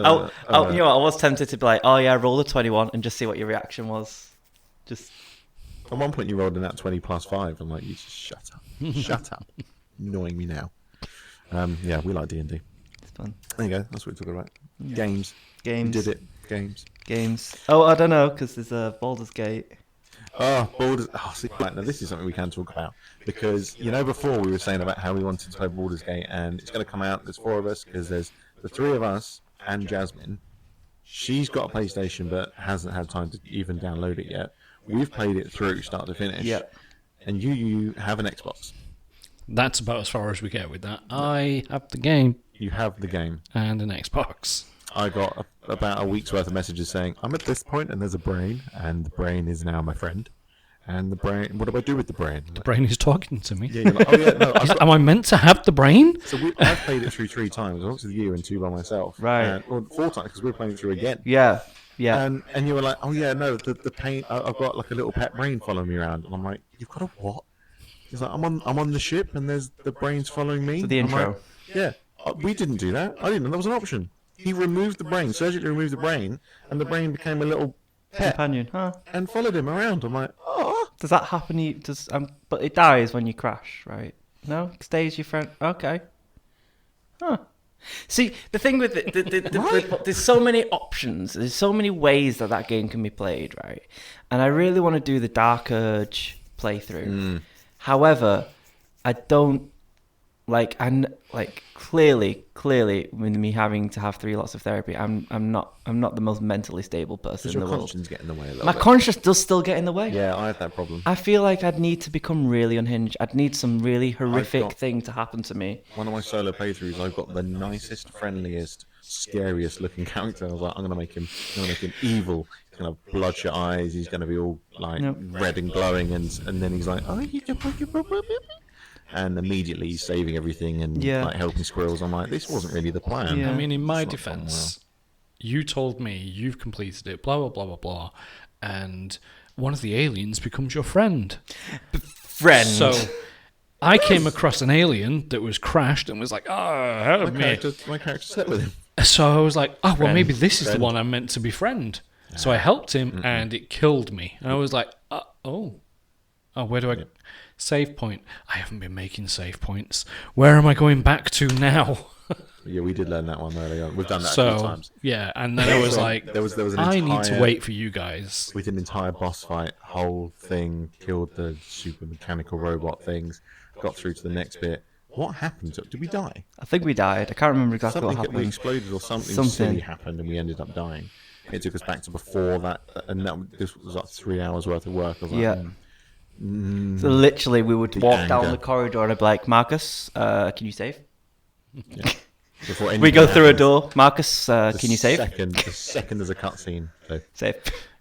know what, I was tempted to be like, oh yeah, roll a 21 and just see what your reaction was. Just At one point you rolled in that 20 plus 5. I'm like, you just shut up. Shut up. Annoying me now. Yeah, we like D&D. it's fun. There you go. That's what we're talking about. Games. Games. You did it. Games. Oh, I don't know, because there's a Baldur's Gate. Oh, Baldur's... Oh, see, right, now this is something we can talk about. Because, before we were saying about how we wanted to play Baldur's Gate, and it's going to come out, there's 4 of us, because there's the 3 of us and Jasmine. She's got a PlayStation, but hasn't had time to even download it yet. We've played it through, start to finish. Yeah. And you have an Xbox. That's about as far as we get with that. I have the game You have the game. and an Xbox. I got about a week's worth of messages saying, I'm at this point and there's a brain, and the brain is now my friend. And the brain, what do I do with the brain? The brain is talking to me. Yeah, you're like, oh yeah, no, I've got... Am I meant to have the brain? So I've played it through 3 times, once with you and 2 by myself. Right. Or 4 times, because we're playing it through again. Yeah. And you were like, oh yeah, no, the pain, I've got like a little pet brain following me around. And I'm like, you've got a what? He's like, I'm on the ship and there's the brain's following me. So the I'm intro. like, yeah, we didn't do that. I didn't know that was an option. He removed the brain, surgically removed the brain, and the brain became a little pet Companion, huh? and followed him around. I'm like, oh. Does that happen? But it dies when you crash, right? No, it stays your friend. Okay. Huh. See, the thing with there's so many options. There's so many ways that game can be played, right? And I really want to do the Dark Urge playthrough. However, I don't clearly with me having to have 3 lots of therapy, I'm not the most mentally stable person Does in your the world. conscience get in the way a little My bit? conscience does still get in the way. Yeah, I have that problem. I feel like I'd need to become really unhinged. I'd need some really horrific got- thing to happen to me. One of my solo playthroughs, I've got the nicest, friendliest, scariest looking character. I was like, I'm gonna make him evil. He's gonna have bloodshot eyes. He's gonna be all like Yep. red and glowing, and then he's like, oh, you can put your and immediately he's saving everything and Yeah. like helping squirrels. I'm like, this wasn't really the plan. Yeah. I mean, in my It's not gone defense, you told me you've completed it, blah, blah, blah, blah, blah, and one of the aliens becomes your friend. Friend. So I came across an alien that was crashed and was like, oh, help me. My character slept with him. So I was like, oh, well, Friend. maybe this is the one I'm meant to befriend. So I helped him, and it killed me. And I was like, oh, where do I save point? I haven't been making save points. Where am I going back to now? Yeah, we did learn that one early on. We've done that a few So times. yeah, and then I was like, There was an I need to entire- wait for you guys. We did an entire boss fight, whole thing, killed the super mechanical robot things, got through to the next bit. What happened? Did we die? I think we died. I can't remember exactly Something what we happened. exploded or something Something. silly happened and we ended up dying. It took us back to before that, and this was like 3 hours worth of work. I was like, Yeah. So literally, we would The walk down anger. the corridor and I'd be like, Marcus, can you save? yeah. Before We anything go through a happens, door. Marcus, the can you save? The second there's a cutscene. So, Save.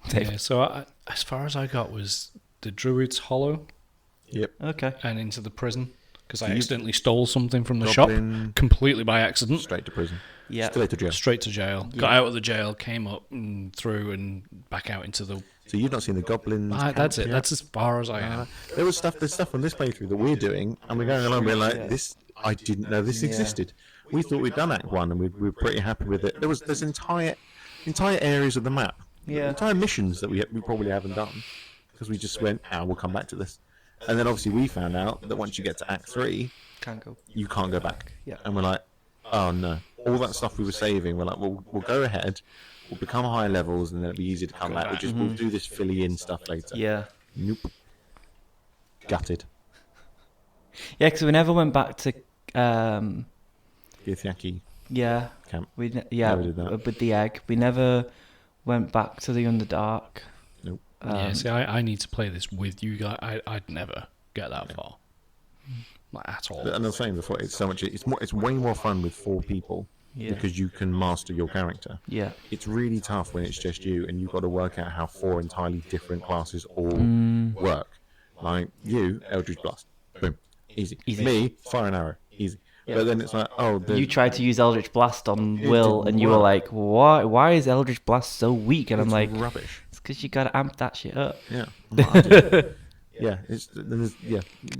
Save. Yeah, so as far as I got was the Druid's Hollow yep. Okay. and into the prison because I you- accidentally stole something from the Goblin- shop completely by accident. Straight to prison. Yeah. Still to jail. Straight to jail. Got out of the jail, came up and through and back out into the. So you've not seen the goblins? That's camp it. yet? That's as far as I am. There's stuff on this playthrough that we're doing, and we're going along. We're like, this. I didn't know this existed. We thought we'd done Act 1, and we were pretty happy with it. There's entire areas of the map, entire missions that we probably haven't done because we just went, we'll come back to this. And then obviously we found out that once you get to Act 3, Can't go. you can't go back. Yeah. And we're like, oh no, all that stuff we were saving. We're like, we'll go ahead, we'll become higher levels, and then it'll be easy to come back. We'll do this filly in stuff later. Yeah. Nope. Gutted. Yeah, because we never went back to. Githyanki Yeah. camp. Never did that. with the egg. We never went back to the Underdark. Nope. Yeah, see, I need to play this with you guys. I'd never get that far, like at all. And I was saying before, it's way more fun with 4 people Yeah. because you can master your character. Yeah. It's really tough when it's just you and you've got to work out how 4 entirely different classes all work. Like you, Eldritch Blast, boom, easy. Easy. Me, Fire and Arrow, easy. But then it's like, You tried to use Eldritch Blast on It Will, didn't and you were work. like, "Why is Eldritch Blast so weak?" And I'm it's like, rubbish. "It's because you gotta amp that shit up." Yeah. Yeah,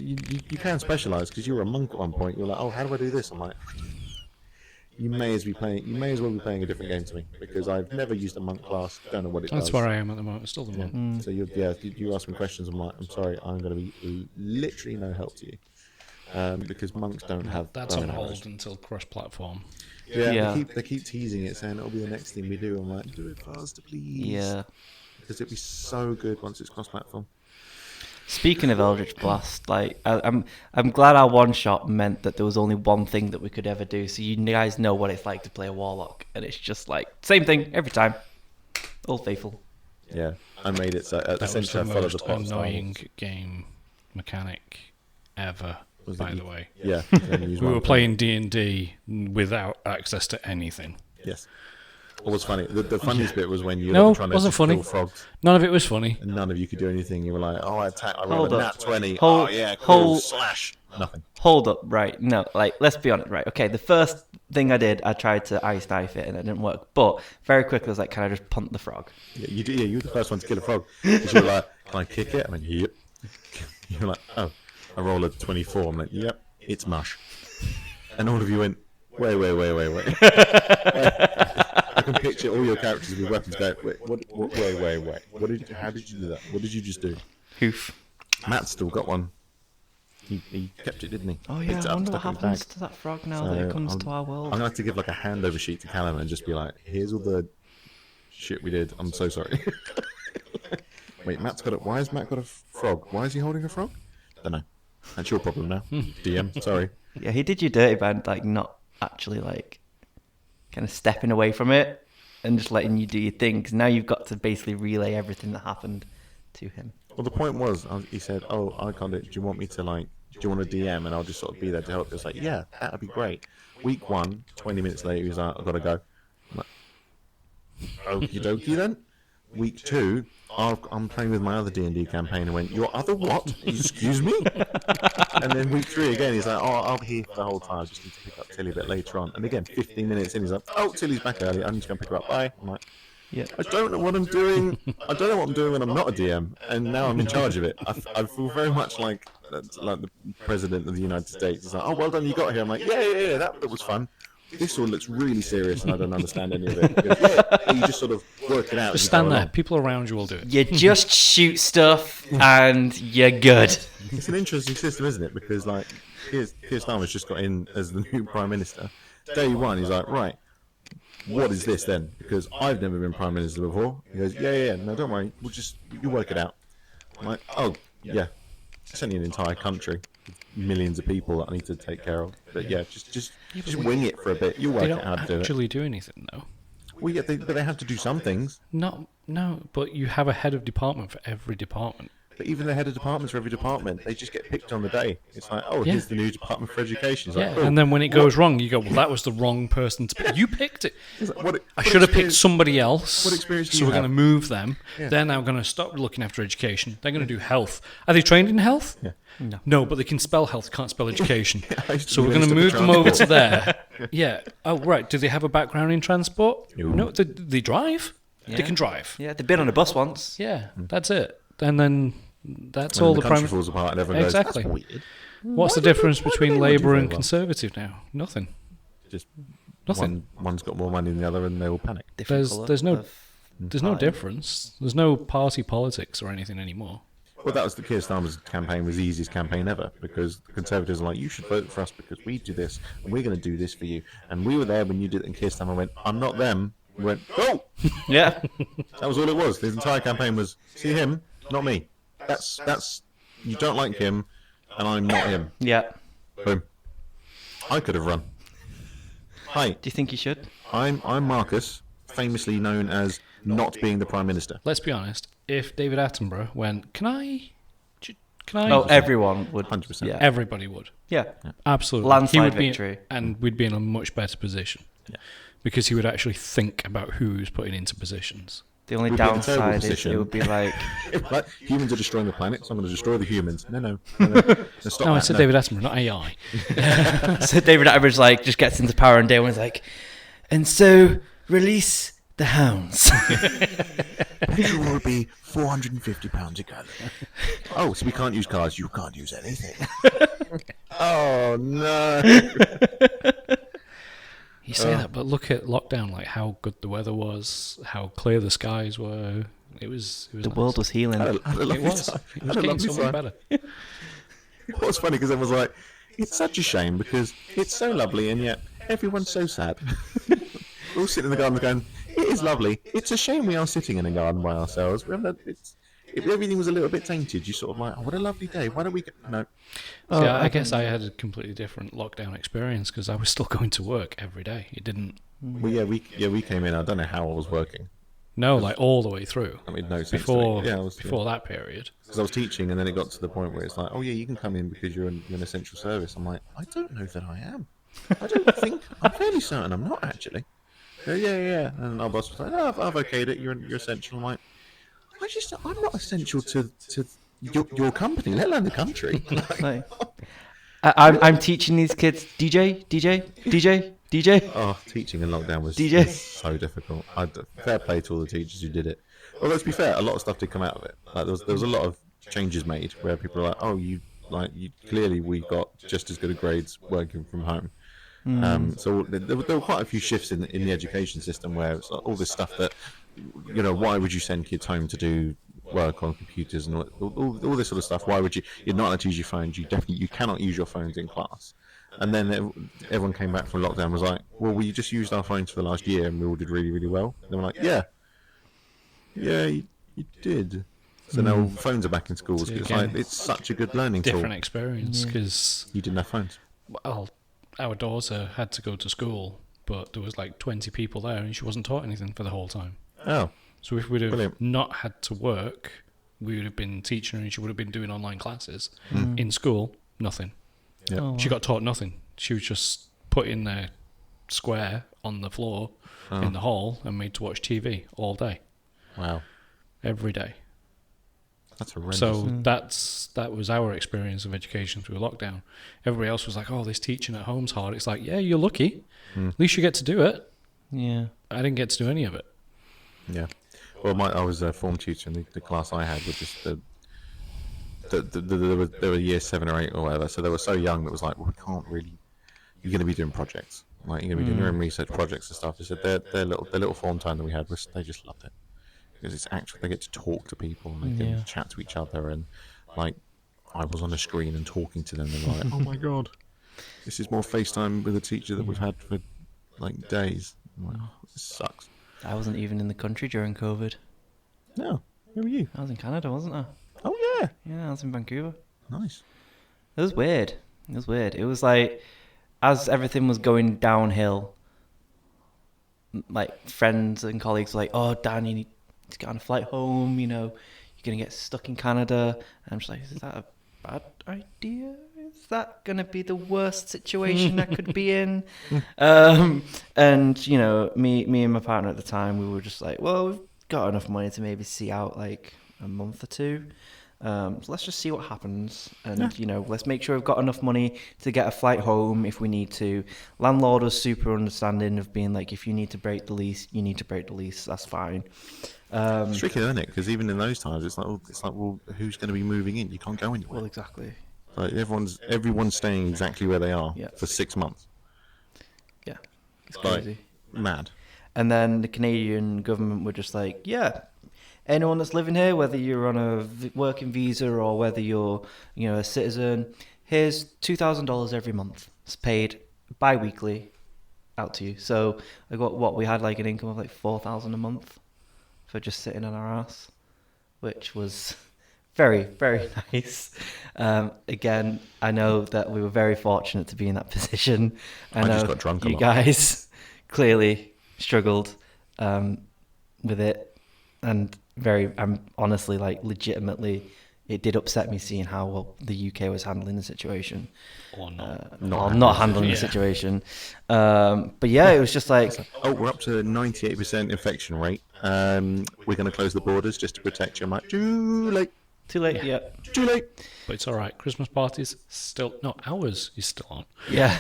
you can specialize because you were a monk at one point. You're like, oh, how do I do this? I'm like, you may as well be playing a different game to me because I've never used a monk class. Don't know what it That's does. where I am at the moment. Still the one. So you ask me questions. I'm like, I'm sorry, I'm going to be literally no help to you because monks don't have. That's bow on and hold arrows. until cross-platform. Yeah, Yeah. They keep teasing it, saying it'll be the next thing we do. I'm like, do it faster, please. Yeah. Because it'll be so good once it's cross-platform. Speaking of Eldritch Blast, like I'm glad our one shot meant that there was only one thing that we could ever do. So you guys know what it's like to play a warlock, and it's just like same thing every time. Old faithful. Yeah, I made it so That was essentially the I followed most the plot. annoying game mechanic ever. Was By it the way, Yeah, you can use we one were for- playing D&D without access to anything. Yes. What was funny? The funniest bit was when you No, were trying to wasn't funny. kill frogs, None of it was funny. and none of you could do anything. You were like, "Oh, I Hold rolled a up. nat 20. Hold- oh yeah, cool. hold- Slash. Nothing. Hold up, right? No, like let's be honest, right? Okay, the first thing I did, I tried to ice knife it and it didn't work. But very quickly, I was like, "Can I just punt the frog?" Yeah, you did. Yeah, you were the first one to kill a frog. 'Cause you were like, "Can I kick it?" I went, "Yep." You were like, "Oh, I rolled a 24." I'm like, "Yep, it's mush." And all of you went, "Wait." I can picture all your characters with weapons going, wait. How did you do that? What did you just do? Hoof. Matt's still got one. He kept it, didn't he? Oh Picked yeah, it I up, wonder what stuck it in his happens bag. to that frog now So that it comes I'm- to our I'm world. gonna have to give like a handover sheet to Callum and just be like, "Here's all the shit we did. I'm so sorry." Wait, Matt's got it. Why has Matt got a frog? Why is he holding a frog? Don't know. That's your problem now, DM. Sorry. Yeah, he did you dirty by like not actually like kind of stepping away from it and just letting you do your thing. 'Cause now you've got to basically relay everything that happened to him. Well, the point was, he said, "Oh, I can't do it. Do you want me to like? Do you want a DM?" And I'll just sort of be there to help. It's like, yeah, that'd be great. Week 1, 20 minutes later, he was like, "I've got to go." I'm like, okie dokie then. Week 2, I'm playing with my other D&D campaign, and went, your other what? Excuse me? And then week 3 again, he's like, I'll be here for the whole time. I just need to pick up Tilly a bit later on. And again, 15 minutes in, he's like, Tilly's back early. I need to go and pick her up. Bye. I'm like, Yeah. I don't know what I'm doing. I don't know what I'm doing when I'm not a DM, and now I'm in charge of it. I feel very much like the president of the United States. It's like, oh, well done, you got here. I'm like, yeah, that was fun. This one looks really serious, and I don't understand any of it. Because, you just sort of work it out. Just stand there. People around you will do it. You just shoot stuff and you're good. It's an interesting system, isn't it? Because like, Keir Starmer's just got in as the new Prime Minister. Day one, he's like, right, what is this then? Because I've never been Prime Minister before. He goes, yeah, no, don't worry, you work it out. I'm like, oh, yeah, it's only an entire country, millions of people that I need to take care of. But yeah, just wing it for a bit. You work They out how don't to do it. actually do anything, though. Well, yeah, but they have to do some things. No, but you have a head of department for every department. But even the head of departments for every department, they just get picked on the day. It's like, oh, Yeah. here's the new Department for Education. It's Yeah, like, cool. and then when it goes wrong, you go, well, that was the wrong person to pick. You picked it. It's like, what I should have picked somebody else. what experience do So you we're going to have? move them. Yeah. They're now going to stop looking after education. They're going to do health. Are they trained in health? Yeah. No, but they can spell health, can't spell education. I used to So be we're going to Minister move for them over to Transport. there. Yeah. Oh, right. Do they have a background in transport? No. No, they drive. They Yeah. can drive. Yeah, they've been on a bus once. Yeah, that's it. And then that's When all the the country prime. falls apart and everyone Exactly. goes, that's weird. What's the Why do difference they- why do between they not do Labour very and well? Conservative now? Nothing. Just Nothing. one's got more money than the other, and they all panic. Different There's colour no of there's no party. difference. There's no party politics or anything anymore. Well, that was the Keir Starmer's campaign was the easiest campaign ever, because the Conservatives are like, you should vote for us because we do this, and we're going to do this for you. And we were there when you did it, and Keir Starmer went, I'm not them. We went, oh! Yeah. That was all it was. His entire campaign was, see him, not me. That's you don't like him, and I'm not him. Yeah. Boom. I could have run. Hi, Do you think you should? I'm Marcus, famously known as not being the Prime Minister. Let's be honest. If David Attenborough went, can I? Oh, everyone would. 100%. Yeah. Everybody would. Yeah. Absolutely. Landslide would be, victory. and we'd be in a much better position. Yeah. Because he would actually think about who he was putting into positions. The only We'd be in a terrible downside is position. it would be like, Like, humans are destroying the planet, so I'm going to destroy the humans. No. Stop No, I that, said no. David Attenborough, not AI. so David Attenborough's like just gets into power and day one's like, and so release the hounds. Petrol will be £450 a gallon. Oh, so we can't use cars. You can't use anything. Oh, no. You say that, but look at lockdown, like how good the weather was, how clear the skies were. It was The nice. world was healing. I had a It lovely was. time. It I was had a getting lovely so much time. better. It was funny because everyone was like, it's such a shame because it's so lovely and yet everyone's so sad. We're all sitting in the garden going, it is lovely. It's a shame we are sitting in a garden by ourselves. If everything was a little bit tainted, you sort of like, oh, what a lovely day. Why don't we go? No. See, I guess I had a completely different lockdown experience because I was still going to work every day. It didn't. Well, we came in. I don't know how I was working. No, like all the way through. I mean, no sense Before, to me. Yeah, I was, before that period. Because I was teaching, and then it got to the point where it's like, oh yeah, you can come in because you're an essential service. I'm like, I don't know that I am. I don't think. I'm fairly certain I'm not actually. Yeah. And our boss was like, no, I've okayed it. You're essential. I'm like, I'm not essential to your company, let alone the country. Like, I'm teaching these kids DJ. Oh, teaching in lockdown was DJ. so difficult. Fair play to all the teachers who did it. Although to be fair, a lot of stuff did come out of it. Like there was a lot of changes made where people are like, oh, you clearly we got just as good a grades working from home. So there were quite a few shifts in the education system where it's like all this stuff that, why would you send kids home to do work on computers and all this sort of stuff? Why would you're not allowed to use your phones? You cannot use your phones in class. And then everyone came back from lockdown and was like, well, we just used our phones for the last year and we all did really, really well. And they were like, yeah, you did. So now phones are back in schools. So It's again, like it's such a good learning Different tool. experience because, You didn't have phones. well, our daughter had to go to school, but there was like 20 people there and she wasn't taught anything for the whole time. Oh, So if we'd have Brilliant. not had to work, we would have been teaching her and she would have been doing online classes. In school, nothing. yeah. Oh, She got taught nothing. She was just put in a square on the floor in the hall and made to watch TV all day, Wow. every day. That's horrendous. So that was our experience of education through lockdown. Everybody else was like, "Oh, this teaching at home's hard." It's like, yeah, you're lucky. At least you get to do it. Yeah. I didn't get to do any of it. Yeah. Well, I was a form tutor, and the class I had was just they were year 7 or 8 or whatever, so they were so young that it was like, well, we can't really. You're going to be doing projects, like you're going to be doing your own research projects and stuff. They said their little form time that we had they just loved it because it's actually they get to talk to people and they can chat to each other, and like I was on a screen and talking to them and like, oh my god, this is more FaceTime with a teacher that we've had for like days. I'm like, oh, this sucks. I wasn't even in the country during COVID. No, where were you? I was in Canada, wasn't I? Oh yeah, Yeah, I was in Vancouver. nice. It was weird. It was like, as everything was going downhill, like friends and colleagues were like, "Oh, Dan, you need to get on a flight home. You know, you're gonna get stuck in Canada." And I'm just like, "Is that a bad idea? Is that gonna be the worst situation I could be in?" And you know, me and my partner at the time, we were just like, "Well, we've got enough money to maybe see out like a month or two. So let's just see what happens, and you know, let's make sure we've got enough money to get a flight home if we need to." Landlord was super understanding of being like, if you need to break the lease, you need to break the lease. That's fine. It's tricky, isn't it? Because even in those times, it's like, well, who's going to be moving in? You can't go anywhere. Well, exactly. Like everyone's staying exactly where they are for 6 months. Yeah, it's Like, crazy. mad. And then the Canadian government were just like, yeah, anyone that's living here, whether you're on a working visa or whether you're, you know, a citizen, here's $2,000 every month. It's paid bi-weekly out to you. So I got we had like an income of like $4,000 a month for just sitting on our ass, which was very, very nice. Again, I know that we were very fortunate to be in that position. I know just got drunk a you lot. guys clearly struggled with it, and I'm honestly, like, legitimately, it did upset me seeing how well the UK was handling the situation. Or not. Not handling the situation. But yeah, it was just like, Oh, we're up to 98% infection rate. We're going to close the borders just to protect you. I'm like, too late. too late. Yeah. Too late. But it's all right. Christmas parties still... No, ours is still on. Yeah.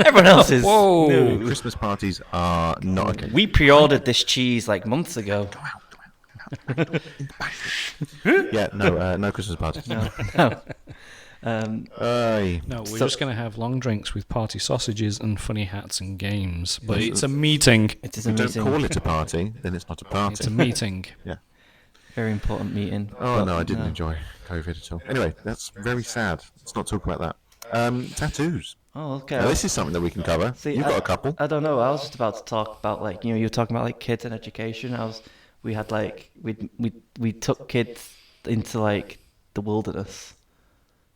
Everyone else is. Whoa. No. Christmas parties are not okay. We pre-ordered this cheese like months ago. Yeah, no Christmas parties. No. Aye. No, we're just going to have long drinks with party sausages and funny hats and games. But it's a meeting. It is If a we don't meeting. call it a party, then it's not a party. It's a meeting. Yeah. Very important meeting. Oh, But no, I didn't enjoy COVID at all. Anyway, that's very sad. Let's not talk about that. Tattoos. Oh, okay. Now, this is something that we can cover. See, You've got a couple. I don't know. I was just about to talk about, like, you know, you were talking about like kids and education. We had like we took kids into like the wilderness,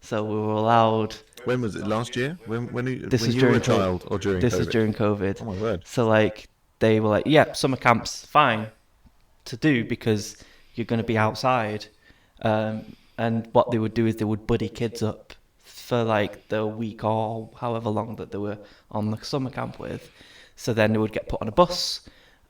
so we were allowed. When was it? Last year? When This when was you were during a child or during This COVID? is during COVID. Oh my word. So like they were like, yeah, summer camp's fine to do because you're going to be outside. And what they would do is they would buddy kids up for like the week or however long that they were on the summer camp with. So then they would get put on a bus,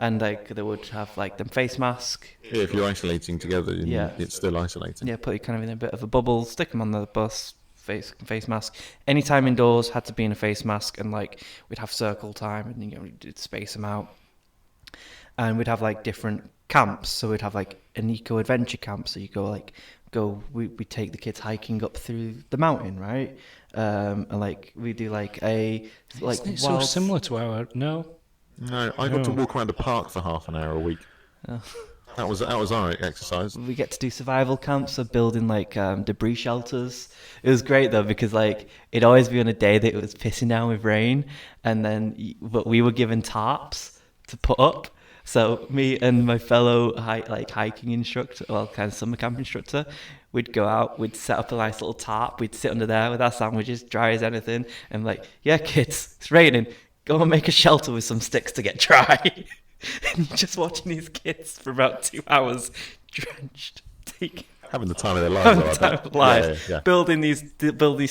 and like they would have like them face mask. Yeah, if you're isolating together, Yeah. it's still isolating. Yeah, put you kind of in a bit of a bubble, stick them on the bus, face mask. Anytime indoors had to be in a face mask, and like we'd have circle time, and you know we'd space them out. And we'd have like different camps, so we'd have like an eco adventure camp. So you we take the kids hiking up through the mountain, right? And like we do like a like It's so similar to our... No. No, I got to No. walk around the park for half an hour a week. Oh. That was our exercise. We get to do survival camps, so building like debris shelters. It was great though because like it'd always be on a day that it was pissing down with rain, and then but we were given tarps to put up. So me and my fellow hiking instructor, well, kind of summer camp instructor, we'd go out, we'd set up a nice little tarp, we'd sit under there with our sandwiches, dry as anything, and like, yeah, kids, it's raining. Go and make a shelter with some sticks to get dry. And you're just watching these kids for about 2 hours, drenched, Having the time of their lives. I bet. Yeah. build these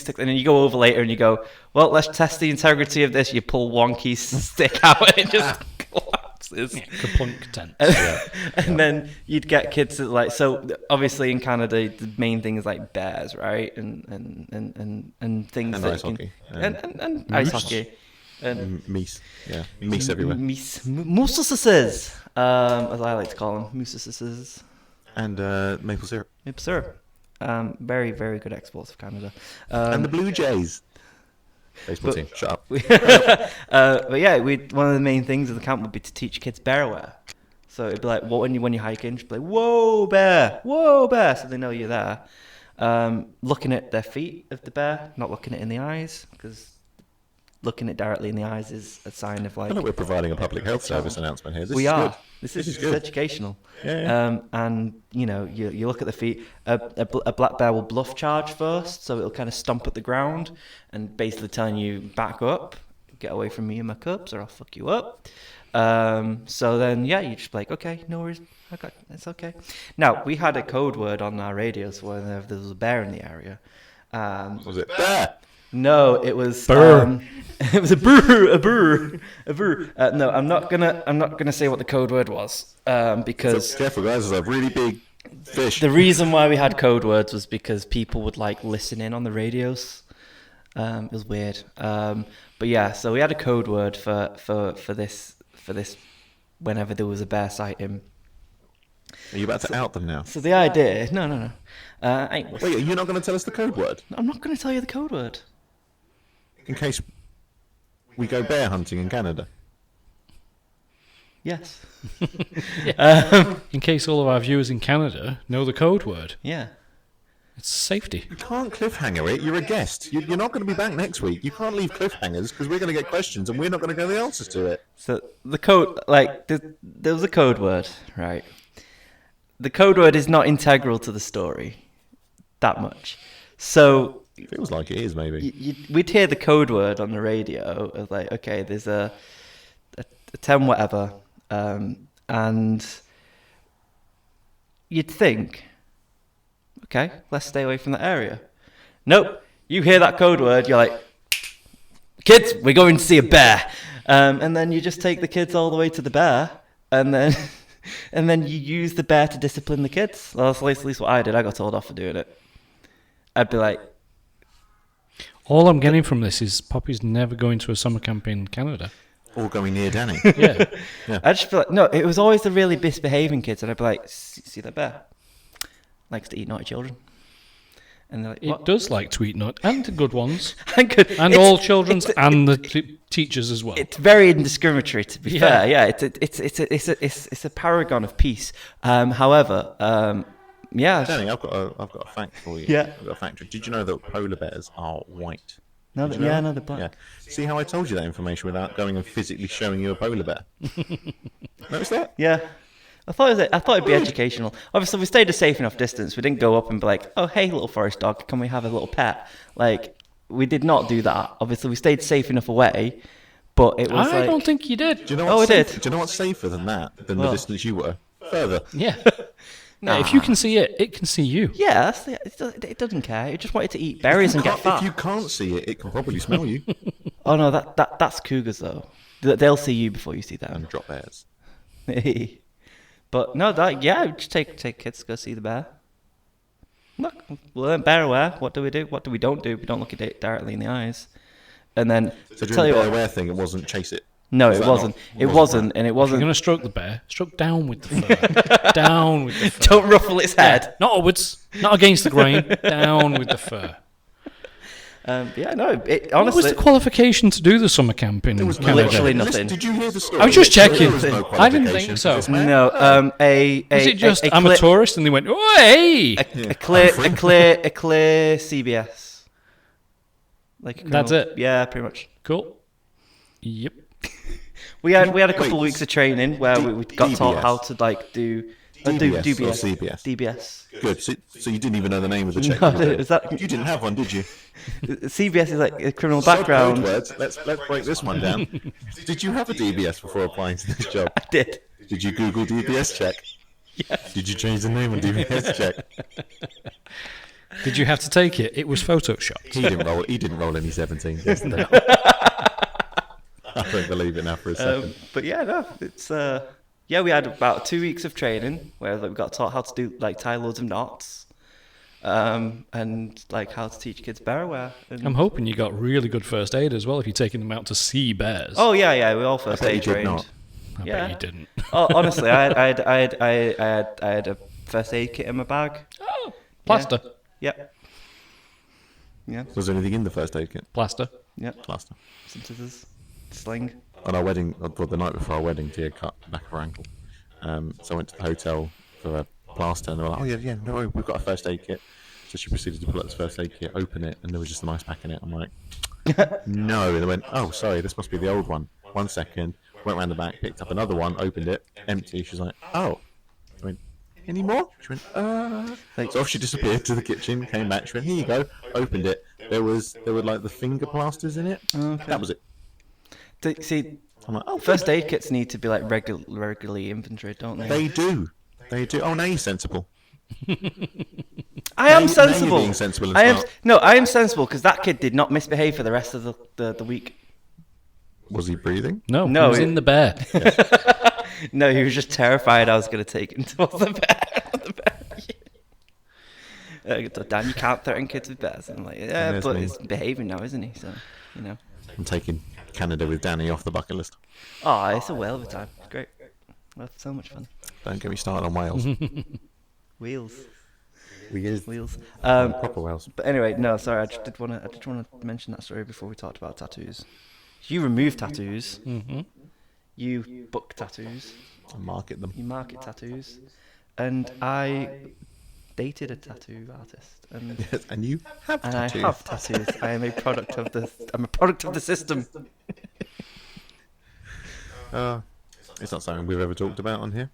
sticks, and then you go over later and you go, well, let's test the integrity of this. You pull one key stick out and it just collapses. boxes. Kaplunk tent. And then you'd get kids that like, so obviously in Canada the main thing is like bears, right, and things And that ice you hockey. and ice hockey and Meese. Yeah. Meese everywhere. mousses, as I like to call them, mousses. And maple syrup. Maple syrup. Very, very good exports of Canada. And the Blue Jays. Baseball team. Shut up. But yeah, one of the main things of the camp would be to teach kids bear aware. So it'd be like, when you're hiking, just be like, whoa, bear, so they know you're there. Looking at their feet of the bear, not looking it in the eyes, because looking it directly in the eyes is a sign of like. I know we're providing a public health service announcement here. We are. Good. This is good. educational. Yeah. And you look at the feet. A black bear will bluff charge first, so it'll kind of stomp at the ground and basically telling you back up, get away from me and my cubs, or I'll fuck you up. So then you just be like, okay, no worries, it's okay. Now we had a code word on our radios when there was a bear in the area. Was it bear? No, it was Burr. it was a burr. No, I'm not gonna say what the code word was, because So careful, guys. There's a really big fish. the reason why we had code words was because people would like listen in on the radios. It was weird. But yeah, so we had a code word for this whenever there was a bear sighting. Are you about to out them now? So the idea, no. I ain't. Wait, you're not going to tell us the code word I'm not going to tell you the code word. in case we go bear hunting in Canada. Yes. In case all of our viewers in Canada know the code word, Yeah. it's safety. You can't cliffhanger it. You're a guest. You're not going to be back next week. You can't leave cliffhangers because we're going to get questions and we're not going to know the answers to it. So the code, like, there was a code word, right? The code word is not integral to the story that much. So Feels like it is, maybe. we'd hear the code word on the radio of like, okay, there's a 10 whatever, and you'd think, okay, let's stay away from that area. Nope, you hear that code word, you're like, kids, we're going to see a bear, and then you just take the kids all the way to the bear, and then and then you use the bear to discipline the kids. Well, that's at least what I did. I got told off for doing it. I'd be like, All I'm getting from this is Poppy's never going to a summer camp in Canada. Or going near Danny. Yeah. I just feel like, no, it was always the really misbehaving kids, and I'd be like, see that bear? Likes to eat naughty children. And they're like, It what? does like to eat nut, and the good ones, And and all children's, and the teachers as well. It's very indiscriminatory, to be Yeah. fair. Yeah, it's a paragon of peace. However, yeah. Danny, I've got a fact for you. Yeah. I've got a fact. Did you know that polar bears are white? No, Did you know that? they're black. Yeah. See how I told you that information without going and physically showing you a polar bear? Notice that? Yeah. I thought it'd be educational. Obviously, we stayed a safe enough distance. We didn't go up and be like, "Oh, hey, little forest dog, can we have a little pet?" Like, we did not do that. Obviously, we stayed safe enough away, but it was I like, don't think you did. Do you know Oh, what's I did. Do you know what's safer than that? Than the What? distance you were? Further. Yeah. No, if you can see it, it can see you. yeah, it doesn't care. It just wanted to eat berries and get fat. If you can't see it, it can probably smell you. Oh no, that's cougars though. They'll see you before you see them. And drop bears. But no, just take kids to go see the bear. Look, we learn bear aware. What do we do? What do we don't do? We don't look at it directly in the eyes. And then So tell during you the bear what, aware thing, it wasn't chase it. no, Was it that wasn't. not- It wasn't wasn't, and it If you're wasn't. going to stroke the bear, stroke down with the fur. Down with the fur. Don't ruffle its head. Not upwards, not against the grain, down with the fur. Yeah, no. It What was honestly, the qualification to do the summer camp in Canada? literally nothing. Listen, did you hear the story? I was just Literally, checking. there was no I didn't qualification think for so. this man. no. Was it just I'm a clear, tourist and they went, oh, hey! a clear CBS. Like a That's criminal- it? Yeah, pretty much. Cool. Yep. We had a couple Wait, of weeks of training where we got taught DBS. how to like do DBS or DBS. CBS? DBS. Good. So you didn't even know the name of the check. No, did you? is that- You didn't have one, did you? CBS is like a criminal So background. code words. Let's break this one down. Did you have a DBS before applying to this job? I did. Did you Google DBS check? Yes. Did you change the name on DBS check? Did you have to take it? It was photoshopped. He didn't roll any 17 yesterday. don't believe it now for a second. But yeah, no, it's yeah. We had about 2 weeks of training where like, we got taught how to do like tie loads of knots, and like how to teach kids bear wear. And... I'm hoping you got really good first aid as well if you're taking them out to see bears. Oh yeah, we all first bet you aid did trained. not. I bet you didn't. Oh, honestly, I had a first aid kit in my bag. Oh, plaster. Yep. Yeah. Was there anything in the first aid kit? Plaster. Yep. Plaster. Some scissors, sling. On our wedding, well, the night before our wedding, Tia cut the back of her ankle. So I went to the hotel for a plaster, and they were like, "Oh yeah, no, worry, we've got a first aid kit." So she proceeded to pull out this first aid kit, open it, and there was just an ice pack in it. I'm like, "No!" And they went, "Oh, sorry, this must be the old one." 1 second, went round the back, picked up another one, opened it, empty. She's like, "Oh." I went, "Any more?" She went, So off she disappeared to the kitchen, came back, she went, "Here you go." Opened it. There were like the finger plasters in it. Okay. That was it. See, I'm like, "Oh, first aid kits need to be like regularly inventoried, don't they? They do. Oh, now you're sensible. I am Now sensible. you're being sensible and I am smart. I am sensible because that kid did not misbehave for the rest of the week. Was he breathing? No, No, he was it- in the bear. No, he was just terrified I was going to take him towards the bear. Dan, you can't threaten kids with bears. I'm like, yeah, there's but me. he's behaving now, isn't he? So, you know. I'm taking Canada with Danny off the bucket list. Oh, it's a whale of a time. It's great. That's so much fun. Don't get me started on Wales. Wheels. Wales. Proper Wales. But anyway, no, sorry. I just did want to mention that story before we talked about tattoos. You remove tattoos. Mm-hmm. You book tattoos. I market them. You market tattoos, and I dated a tattoo artist, and Yes, and you have and tattoos. I have tattoos. I am a product of the. I'm a product of the system. It's not something we've ever talked about on here.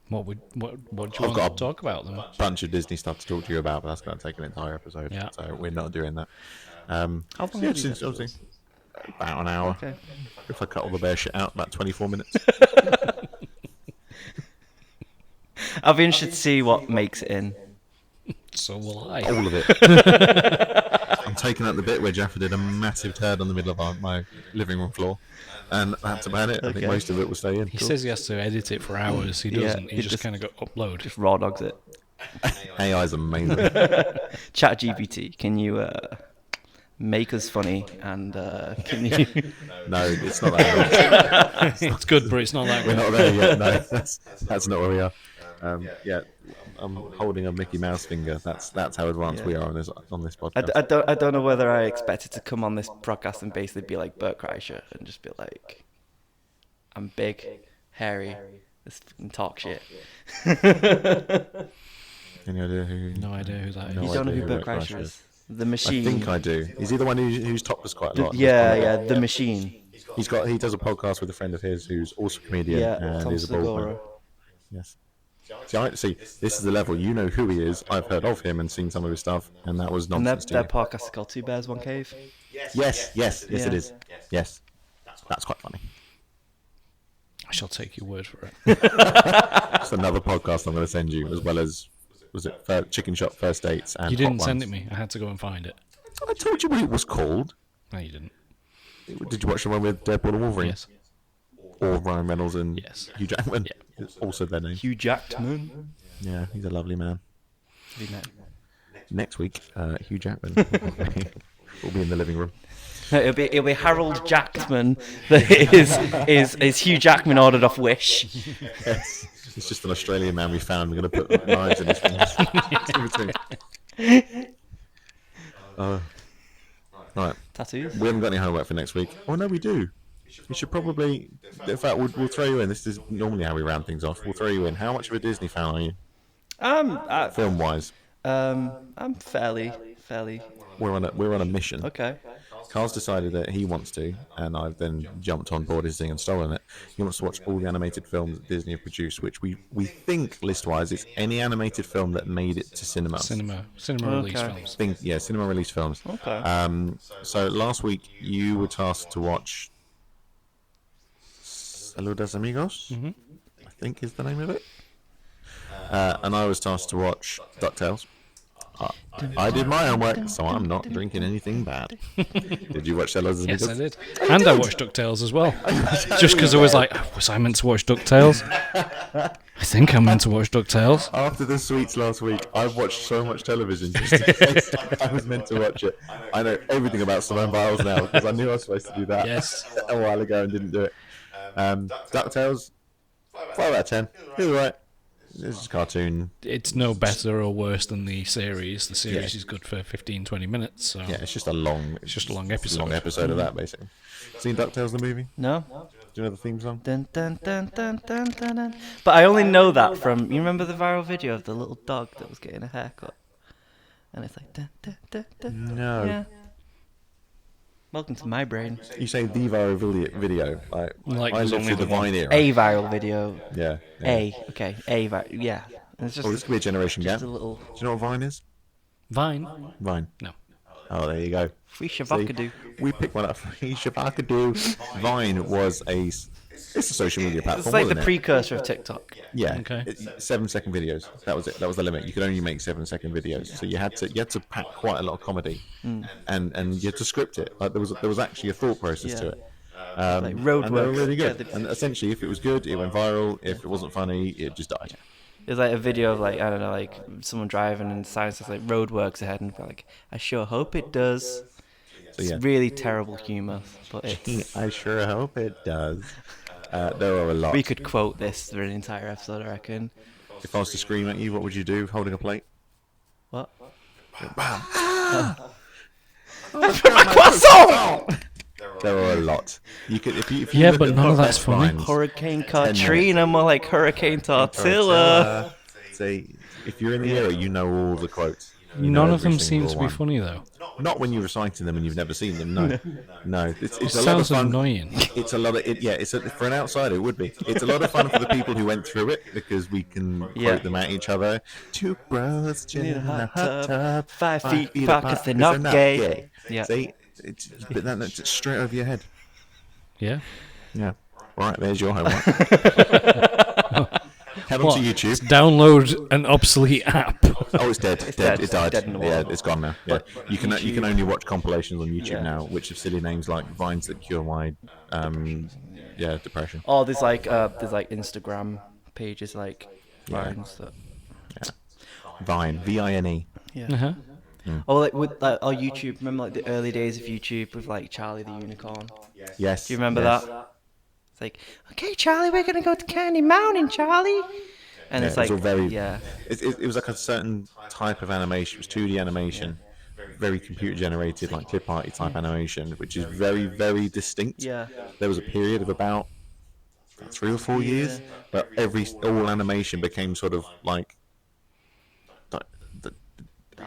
What do you I've want got to talk about then? Bunch of Disney stuff to talk to you about, but that's going to take an entire episode. Yeah. So we're not doing that. How long have you since been? obviously about an hour. Okay. If I cut all the bear shit out, about 24 minutes. I'll be interested to see what makes it in. So will I. All of it. I'm taking out the bit where Jaffa did a massive turd on the middle of my living room floor, and that's about it. I think Okay. most of it will stay in. He says he has to edit it for hours. He Yeah, doesn't. he he just just- kind of go upload. Just raw dogs it. AI's amazing. Chat GPT, can you make us funny and can you? No, it's not that. It's good, but it's not that We're good. not there yet. No, that's not where we are. Yeah, I'm holding a Mickey Mouse finger. That's how advanced we are on this podcast. I don't know whether I expected to come on this podcast and basically be like Bert Kreischer and just be like, I'm big, hairy, let's fucking talk shit. Any idea who? No idea who that is. No You don't know idea who Bert Kreischer is? The I Machine. think I do. Is he the one who's topless quite a lot? Yeah, The Machine. He does a podcast with a friend of his who's also a comedian Yeah, and Tom is a bald man. Segura. Yes. See, this is the level. You know who he is. I've heard of him and seen some of his stuff, and that was And nonsense their to podcast is called Two Bears, One Cave. Yes, Yeah. it is. Yes, that's quite funny. I shall take your word for it. It's another podcast I'm going to send you, as well as Chicken Shop First Dates and You didn't Hot send Ones. it me. I had to go and find it. I told you what it was called. No, you didn't. Did you watch the one with Deadpool and Wolverine? Yes. Or Ryan Reynolds and Yes. Hugh Jackman? Yeah. It's also their name. Hugh Jackman. Yeah, he's a lovely man. Have you met him? Next week, Hugh Jackman will be in the living room. No, it'll be Harold Jackman that is Hugh Jackman ordered off Wish. Yes. It's just an Australian man we found. We're going to put knives in his fingers. Right. Tattoos. We haven't got any homework for next week. Oh, no, we do. We should probably... In fact, we'll throw you in. This is normally how we round things off. We'll throw you in. How much of a Disney fan are you, film-wise? I'm fairly. We're on a mission. Okay. Carl's decided that he wants to, and I've then jumped on board his thing and stolen it. He wants to watch all the animated films that Disney have produced, which we think, list-wise, it's any animated film that made it to cinema. Cinema release Okay. films. Cinema release films. Okay. So last week you were tasked to watch Saludos Amigos, I think is the name of it. And I was tasked to watch DuckTales. I did my homework, so I'm not drinking anything bad. Did you watch Sellers? Yes, I did. And I watched DuckTales as well. Just because I was like, was I meant to watch DuckTales? I think I'm meant to watch DuckTales. After the sweets last week, I've watched so much television just in case I was meant to watch it. I know everything about Simone Biles now because I knew I was supposed to do that a while ago and didn't do it. DuckTales, 5 out of 10. It was right. It's just a cartoon. It's no better or worse than the series. The series is good for 15-20 minutes. So Yeah, it's just a long episode of that, basically. Seen DuckTales the movie? No. Do you know the theme song? Dun, dun, dun, dun, dun, dun, dun. But I only know that from, you remember the viral video of the little dog that was getting a haircut? And it's like, dun, dun, dun, dun. No. Yeah. Welcome to my brain. You say the viral video. Like, I there's lived only through the the one. Vine era. A viral video. Yeah. Okay. A viral, yeah. And it's just, Oh, this could be a generation gap. just a Do little you know what Vine is? Vine? Vine. No. Oh, there you go. free shabakadoo. We picked one up. Shabakadoo. Vine was it's a social media platform. It's like the wasn't it? precursor of TikTok. Yeah. Okay. 7-second videos. That was it. That was the limit. You could only make 7-second videos. So you had to pack quite a lot of comedy, and you had to script it. Like there was actually a thought process to it. Like road and they were works. really good. Yeah, And essentially, if it was good, it went viral. If it wasn't funny, it just died. There's like a video of like, I don't know, like someone driving and signs says like roadworks ahead and like, I sure hope it does. So yeah. It's really terrible humour, but it's, I sure hope it does. There are a lot. we could quote this for an entire episode, I reckon. If I was to scream at you, what would you do holding a plate? What? There are a lot. You could, if you Yeah, look but at none of the that's best funny. lines, Hurricane Katrina, more like Hurricane Tortilla. Say, if you're in the era, you know all the quotes. You know None of every them seem single to be one. funny, though. Not when you're reciting them and you've never seen them. No, no. It's It a lot of sounds fun. annoying. It's a lot of it. Yeah, for an outsider, it would be. It's a lot of fun for the people who went through it because we can quote them at each other. Two bros chilling in a hot tub, 5 feet apart apart 'cause they're not gay. Yeah. See, but that's straight over your head. Yeah. Yeah. Right, there's your homework. Head on What? to YouTube. Download an obsolete app. Oh, it's dead. dead. It died. Dead in the Yeah, water. it's gone now. Yeah, you can YouTube- only watch compilations on YouTube Yeah. now, which have silly names like Vines that cure my depression. Oh, there's like Instagram pages like Vines that. Vine, Vine. Yeah. Uh-huh. Oh, like with like YouTube. Remember like the early days of YouTube with like Charlie the Unicorn. Yes. Do you remember yes. that? It's like, okay, Charlie, we're gonna go to Candy Mountain, Charlie. And Yeah, it's it was like, all very. yeah, It was like a certain type of animation. It was 2D animation, very computer generated, like clip arty type animation, which is very, very distinct. yeah. There was a period of about 3 or 4 years, but all animation became sort of like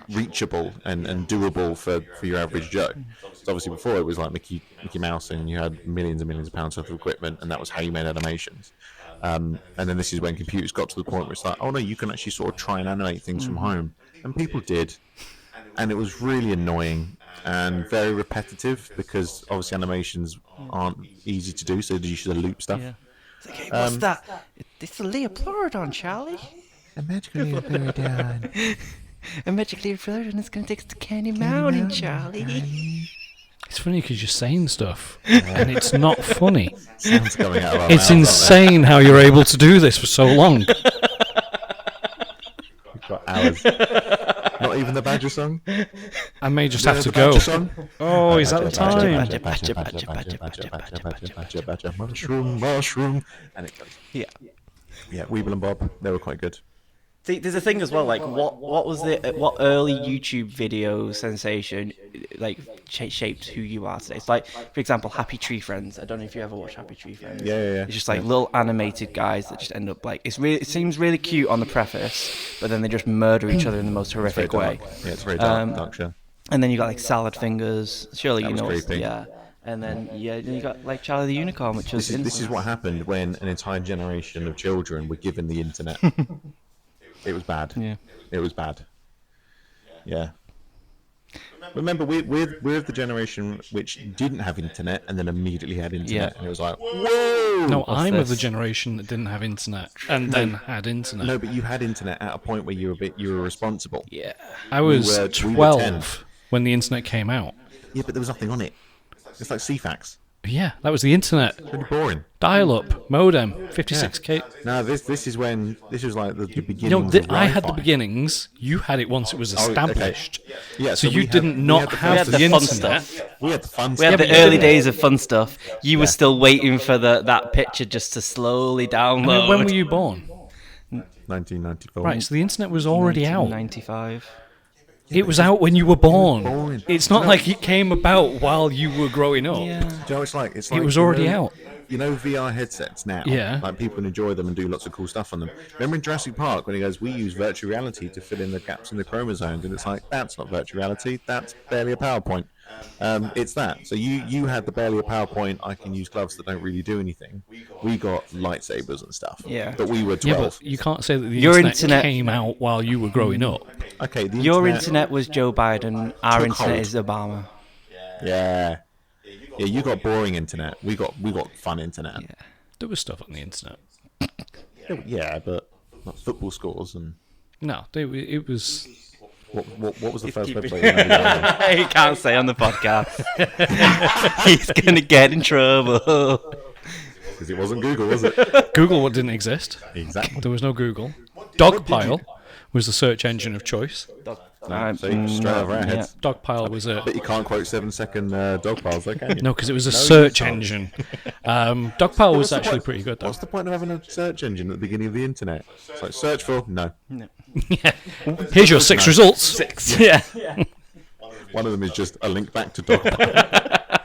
reachable and doable for your average Joe. So obviously before it was like Mickey Mouse and you had millions and millions of pounds worth of equipment and that was how you made animations. And then this is when computers got to the point where it's like, oh no, you can actually sort of try and animate things from home. And people did. And it was really annoying and very repetitive because obviously animations aren't easy to do, so you should loop stuff. Yeah. It's like, hey, what's that? It's a Leopolodon, Charlie. A magical Leopolodon. A magic Leopolodon is going to take us to Candy Mountain, Charlie. It's funny because you're saying stuff, and it's not funny. Sounds coming out of our It's mouths, insane how you're able to do this for so long. We've got hours. Not even the Badger song? I may just You know have to the go. Badger song? Oh, is that the time? Badger, mushroom. And it goes. Yeah. Yeah, Weeble and Bob, they were quite good. See, there's a thing as well. Like, what was what early YouTube video sensation like shaped who you are today? It's like, for example, Happy Tree Friends. I don't know if you ever watched Happy Tree Friends. Yeah. It's just like little animated guys that just end up like it seems really cute on the preface, but then they just murder each other in the most horrific way. Yeah, it's very dark show. And then you got like Salad Fingers. Surely That you was know. creepy. Yeah. And then then you got like Charlie the Unicorn, which was This is what happened when an entire generation of children were given the internet. It was bad. Yeah. It was bad. Yeah. Remember, we're the generation which didn't have internet and then immediately had internet, Yeah. and it was like, whoa. No, What's I'm of the this? generation that didn't have internet and then had internet. No, but you had internet at a point where you were responsible. Yeah. I was we were 12 when the internet came out. Yeah, but there was nothing on it. It's like CFAX. Yeah, that was the internet. Really boring. Dial-up, modem, 56k. No, this was like the beginning. You know, of I had the Wi-Fi. beginnings. You had it once it was okay. established. Yeah, So you we had- didn't we not had the have had the, the fun internet. stuff. We had the fun. We had stuff. the early days of fun stuff. You were still waiting for that picture just to slowly I download. mean, when were you born? 1994. Right, so the internet was already out. 95. It was out when you were born. born. It's not like it came about while you were growing up. Yeah. Do you know what it's like? It's like was you already know- out. You know VR headsets now? Yeah. Like people enjoy them and do lots of cool stuff on them. Remember in Jurassic Park when he goes, we use virtual reality to fill in the gaps in the chromosomes, and it's like, that's not virtual reality, that's barely a PowerPoint. It's that. So you had the barely a PowerPoint, I can use gloves that don't really do anything. We got lightsabers and stuff. Yeah. But we were Yeah, 12. but you can't say that the Your internet, internet- came out while you were growing up. Okay, the Your internet was Joe Biden. Our Took internet hold. is Obama. Yeah. Yeah, you got boring internet. We got fun internet. Yeah. There was stuff on the internet. Yeah, but not football scores and No, it was... what was the first website you remember? He can't say on the podcast. He's gonna get in trouble. Because it wasn't Google, was it? Google didn't exist. Exactly. There was no Google. Dogpile was the search engine of choice. See, straight over our heads. Dogpile was a... But you can't quote 7-second dog piles, though, can you? No, because it was a No, search you can't. engine. Dogpile was What's the actually point- pretty good, though. What's the point of having a search engine at the beginning of the internet? It's like, search for... No. Here's your 6 results. Yeah. One of them is just a link back to Dogpile.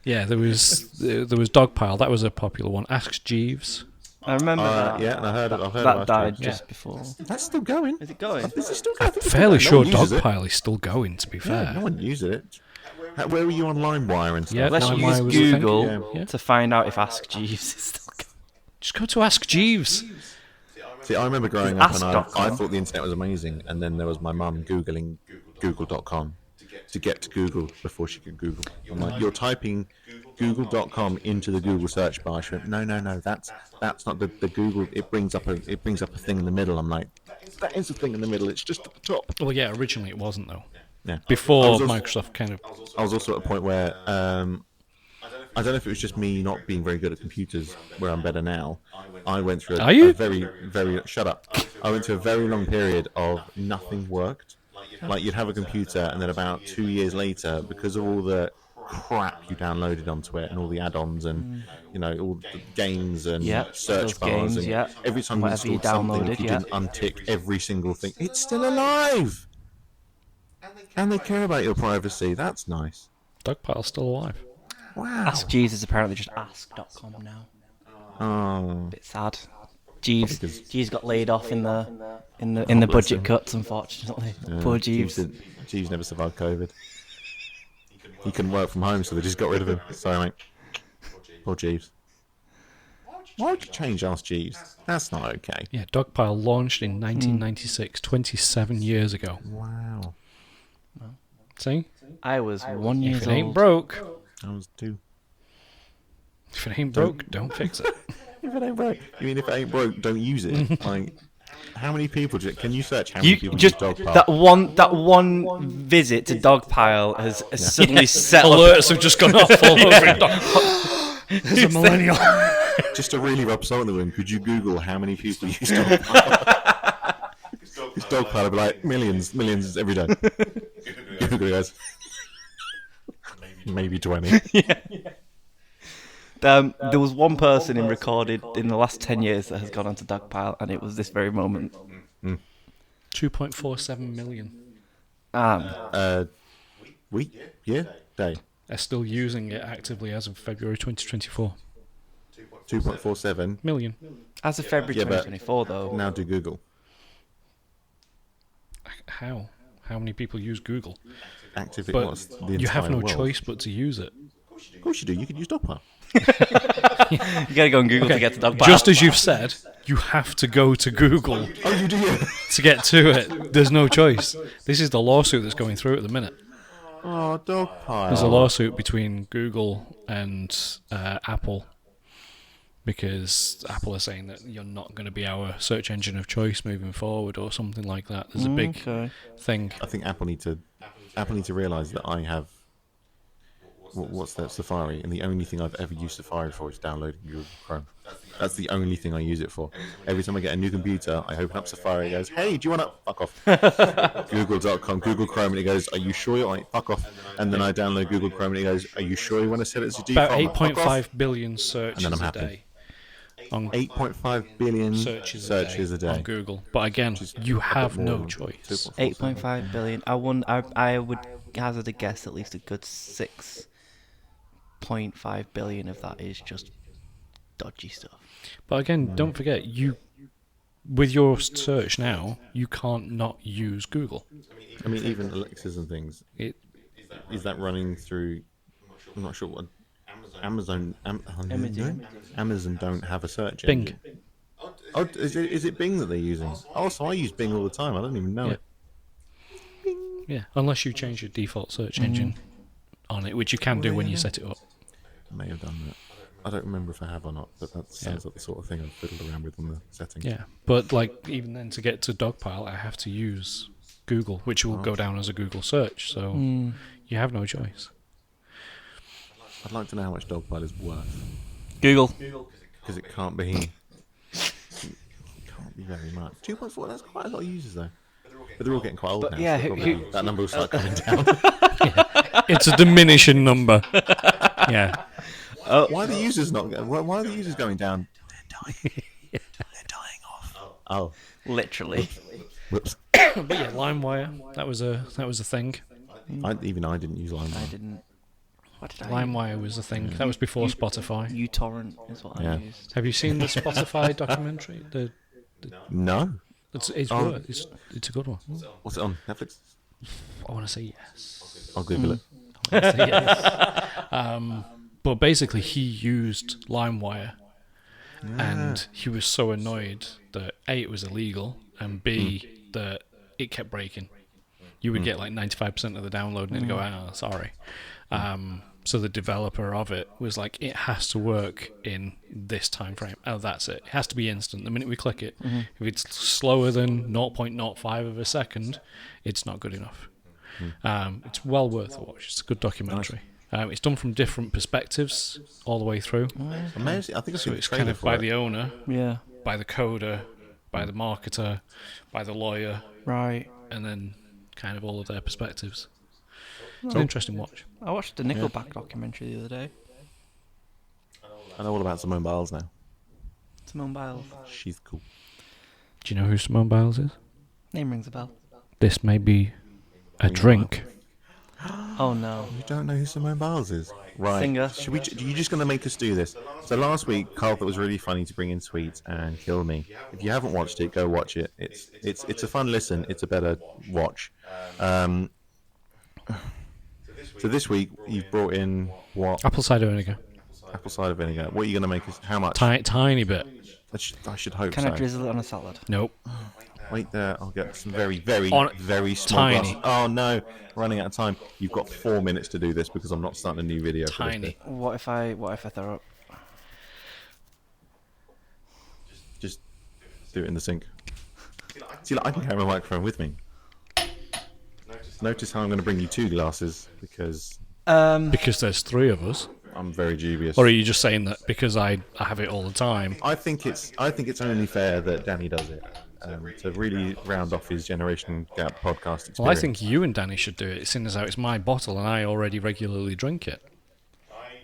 Yeah, there was Dogpile. That was a popular one. Ask Jeeves. I remember that. Yeah, and I've heard That about died it. just before. That's still going. Is it going? This is still going. Fairly No sure one uses it. Dogpile is still going, to be fair. Yeah, no one uses it. Where were you on LimeWire and stuff? Yeah, Let's LimeWire use was a thing. Google Yeah. to find out if Ask Jeeves is still going. Just go to Ask Jeeves. See, I remember growing up and I Ask.com. thought the internet was amazing, and then there was my mum Googling Google.com to get to Google before she could Google. I'm like, you're typing Google.com into the Google search bar. She went, no, that's not the Google. It brings up a thing in the middle. I'm like, that is a thing in the middle. It's just at the top. Well, yeah, originally it wasn't, though. Yeah. Before I was also- Microsoft kind of... I was also at a point where I don't know if it was just me not being very good at computers, where I'm better now. I went through Are you? a very, very... Shut up. I went through a very long period of nothing worked. Like, you'd have a computer, and then about 2 years later, because of all the crap you downloaded onto it, and all the add-ons, and, you know, all the games and Yeah, search those bars, games, and yeah. every time you Whatever you installed something, if downloaded, you yeah. didn't untick every single thing, it's still alive! And they care about your privacy. That's nice. Dogpile's still alive. Wow. Ask Jeeves is apparently just ask.com now. Oh. Bit sad. Jeeves Because- got laid off in the bless budget him. cuts, unfortunately. Poor Jeeves. Jeeves never survived COVID. He couldn't work from home, so they just got rid of him. Sorry, mate. Poor Jeeves. Why would you change Ask Jeeves? That's not okay. Yeah, Dogpile launched in 1996, 27 years ago. Wow. See? I was 1 year If it old. ain't broke, I was 2. if it ain't broke, don't fix it. If it ain't broke. You mean if it ain't broke, don't use it? Like, how many people can you search how many You people just use Dogpile? that one visit to Dogpile has suddenly set up. Alerts have just gone off all over it. There's a millennial. Just to really rub salt in the wound, could you Google how many people use Dogpile? This Dogpile would be like millions every day. Google it, guys. Maybe 20. There was one person recorded in the last 10 years that has gone onto Dogpile, and it was this very moment. 2.47 million. Week? Yeah? Day? They're still using it actively as of February 2024. 2.47. Million. As of February Yeah, but 2024, though. Now do Google. How? How many people use Google? Actively, But what's the you have entire no world? choice but to use it. Of course you do. You could use Dogpile. You gotta go on Google to get to Dogpile. Just as you've said, you have to go to Google Oh, you do, yeah. to get to it. There's no choice. This is the lawsuit that's going through at the minute. Oh, Dogpile. There's a lawsuit between Google and Apple because Apple are saying that you're not going to be our search engine of choice moving forward or something like that. There's a big thing. I think Apple need to realise that I have what's that, Safari, and the only thing I've ever used Safari for is downloading Google Chrome. That's the only thing I use it for. Every time I get a new computer, I open up Safari, it goes, hey, do you want to... Fuck off. Google.com, Google Chrome, and it goes, are you sure you're like, fuck off. And then I download Google Chrome, and it goes, are you sure you want to set it as a default? About 8.5 billion searches and then I'm a happy. day. On 8.5 billion searches a day on Google. But again, you have no than choice. 8.5 billion. I would hazard a guess at least a good 6.5 billion of that is just dodgy stuff. But again, don't forget, with your search now, you can't not use Google. I mean, even Alexas and things. Is that running through... I'm not sure what... Amazon don't have a search Bing. engine. Oh, is it Bing that they're using? Oh, so I use Bing all the time. I don't even know it. Yeah, unless you change your default search engine on it, which you can do when you set it up. I may have done that. I don't remember if I have or not, but that sounds like the sort of thing I've fiddled around with on the settings. Yeah, but like even then to get to Dogpile, I have to use Google, which will go down as a Google search. So you have no choice. I'd like to know how much Dogpile is worth. Google. Because it can't be... very much. 2.4, that's quite a lot of users though. But they're all getting quite old But now. yeah, so that number will start coming down. It's a diminishing number. Yeah. Why are the users not? Why are the users going down? They're dying off. Oh, Literally. whoops. But yeah, LimeWire. That was a thing. I didn't use LimeWire. I didn't. What did I LimeWire was a thing. That was before Spotify. uTorrent is what I used. Have you seen the Spotify documentary? No. It's a good one. What's it on? Netflix? I want to say yes. I'll Google it. I wanna say yes. But basically, he used LimeWire, and he was so annoyed that A, it was illegal, and B, that it kept breaking. You would get like 95% of the download, and it'd go, sorry. So the developer of it was like, it has to work in this time frame. Oh, that's it. It has to be instant. The minute we click it, if it's slower than 0.05 of a second, it's not good enough. It's well worth a watch. It's a good documentary. It's done from different perspectives all the way through. Amazing. I think I've So seen it's the kind trailer of for by it. the owner, Yeah. by the coder, by the marketer, by the lawyer, Right. and then kind of all of their perspectives. It's an interesting watch. I watched the Nickelback documentary the other day. I know all about Simone Biles now. Simone Biles. She's cool. Do you know who Simone Biles is? Name rings a bell. This may be a drink. Oh no. You don't know who Simone Biles is? Right. Singer. Should we? You're just going to make us do this. So last week, Carl thought it was really funny to bring in sweets and kill me. If you haven't watched it, go watch it. It's a fun listen. It's a better watch. So this week, you've brought in what? Apple cider vinegar. Apple cider vinegar. What are you going to make us? How much? Tiny bit. I should hope Can so. I drizzle it on a salad? Nope. Wait there. I'll get some very, very, On- very small tiny. glass. Oh no, running out of time. You've got 4 minutes to do this because I'm not starting a new video. For this Tiny. bit. What if I throw up? Just do it in the sink. See, like, I can carry my microphone with me. Notice how I'm going to bring you 2 glasses because Because there's 3 of us. I'm very dubious. Or are you just saying that because I have it all the time? I think it's only fair that Danny does it to really round off his generation gap podcast experience. Well, I think you and Danny should do it, seeing as how it's my bottle and I already regularly drink it.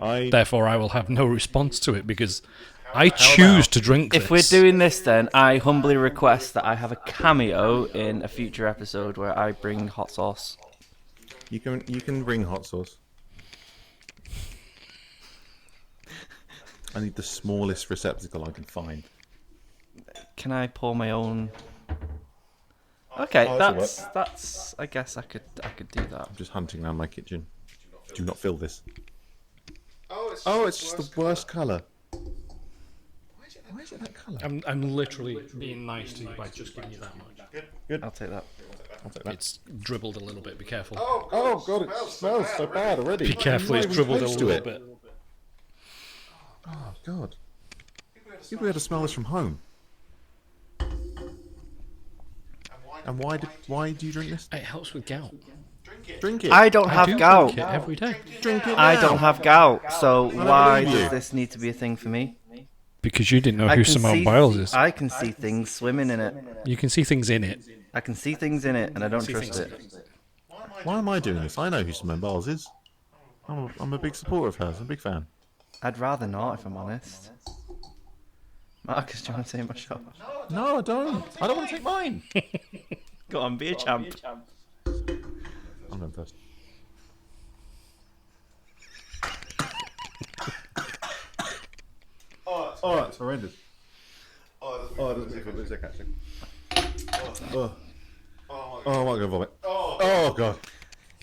Therefore, I will have no response to it because I choose to drink this. If we're doing this, then I humbly request that I have a cameo in a future episode where I bring hot sauce. you can bring hot sauce. I need the smallest receptacle I can find. Can I pour my own? Okay, that'll that's. I guess I could do that. I'm just hunting around my kitchen. Do not fill this. Oh, it's just the worst colour. Why is it that colour? I'm literally being nice to you by just giving you that much. I'll take that. I'll take that. It's dribbled a little bit. Be careful. Oh god, it smells so bad already. Be careful. It's dribbled a little bit. Oh god. You'll be able to smell this from home. And why do you drink this? It helps with gout. Drink it. I don't have do gout. drink it every day. Drink it. I now. don't have gout, so why believe you. does this need to be a thing for me? Because you didn't know I who can Simone see- Biles is. I can see things swimming in it. You can see things in it. I can see things in it, and I don't See trust things it. Why am I doing this? I know who Simone Biles is. I'm a big supporter of hers. I'm a big fan. I'd rather not, if I'm honest. Marcus, do you want to take my shot? No, I don't. I don't want to take mine. Go on, be a champ. I'm going first. Oh, that's horrendous. Oh, it doesn't make a music actually. Oh, I'm not gonna vomit. Oh god.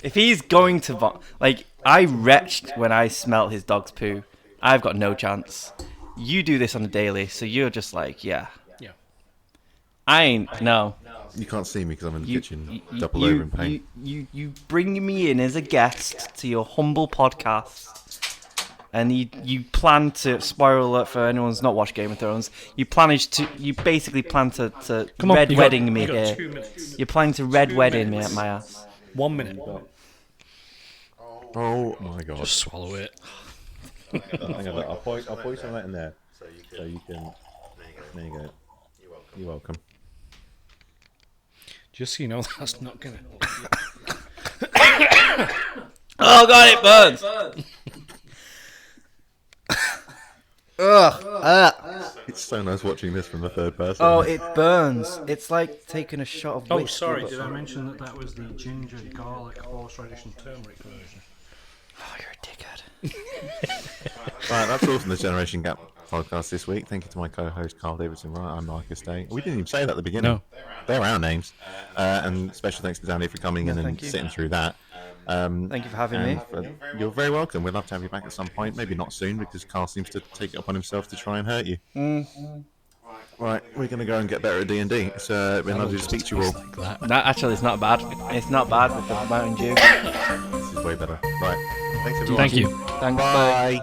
If he's going to like, I retched when I smelt his dog's poo. I've got no chance. You do this on a daily, so you're just like, yeah. Yeah. I ain't, no. You can't see me because I'm in the kitchen, you- double you- over in pain. You bring me in as a guest to your humble podcast, and you plan to, spoiler alert for anyone who's not watched Game of Thrones, you basically plan to Come on, red you got- wedding me you got here. 2 minutes. You're planning to red wedding me at my ass. 1 minute. Oh my god. Just swallow it. Hang on, I'll pour some of that in there so you can. There you go. You're welcome. Just so you know, that's not gonna. Oh god, it burns! Ugh. It's so nice watching this from the third person. Oh, it burns. It's like taking a shot of Oh, whiskey. sorry. but- Did I mention that was the ginger, garlic, horseradish, and turmeric version? Oh, you're a dickhead. Right, that's all from the Generation Gap podcast this week. Thank you to my co-host Carl Davidson. Right, I'm Marcus Day. We didn't even say that at the beginning. No. They're our names. And special thanks to Danny for coming in and thank you. sitting through that. Thank you for having me. You're very welcome. We'd love to have you back at some point. Maybe not soon because Carl seems to take it upon himself to try and hurt you. Right, we're going to go and get better at D&D. It's been lovely to speak to you all. That actually is not bad. It's not bad with the Mountain Dew. This is way better. Right, thanks everyone. Thank you. Thanks, bye. Bye.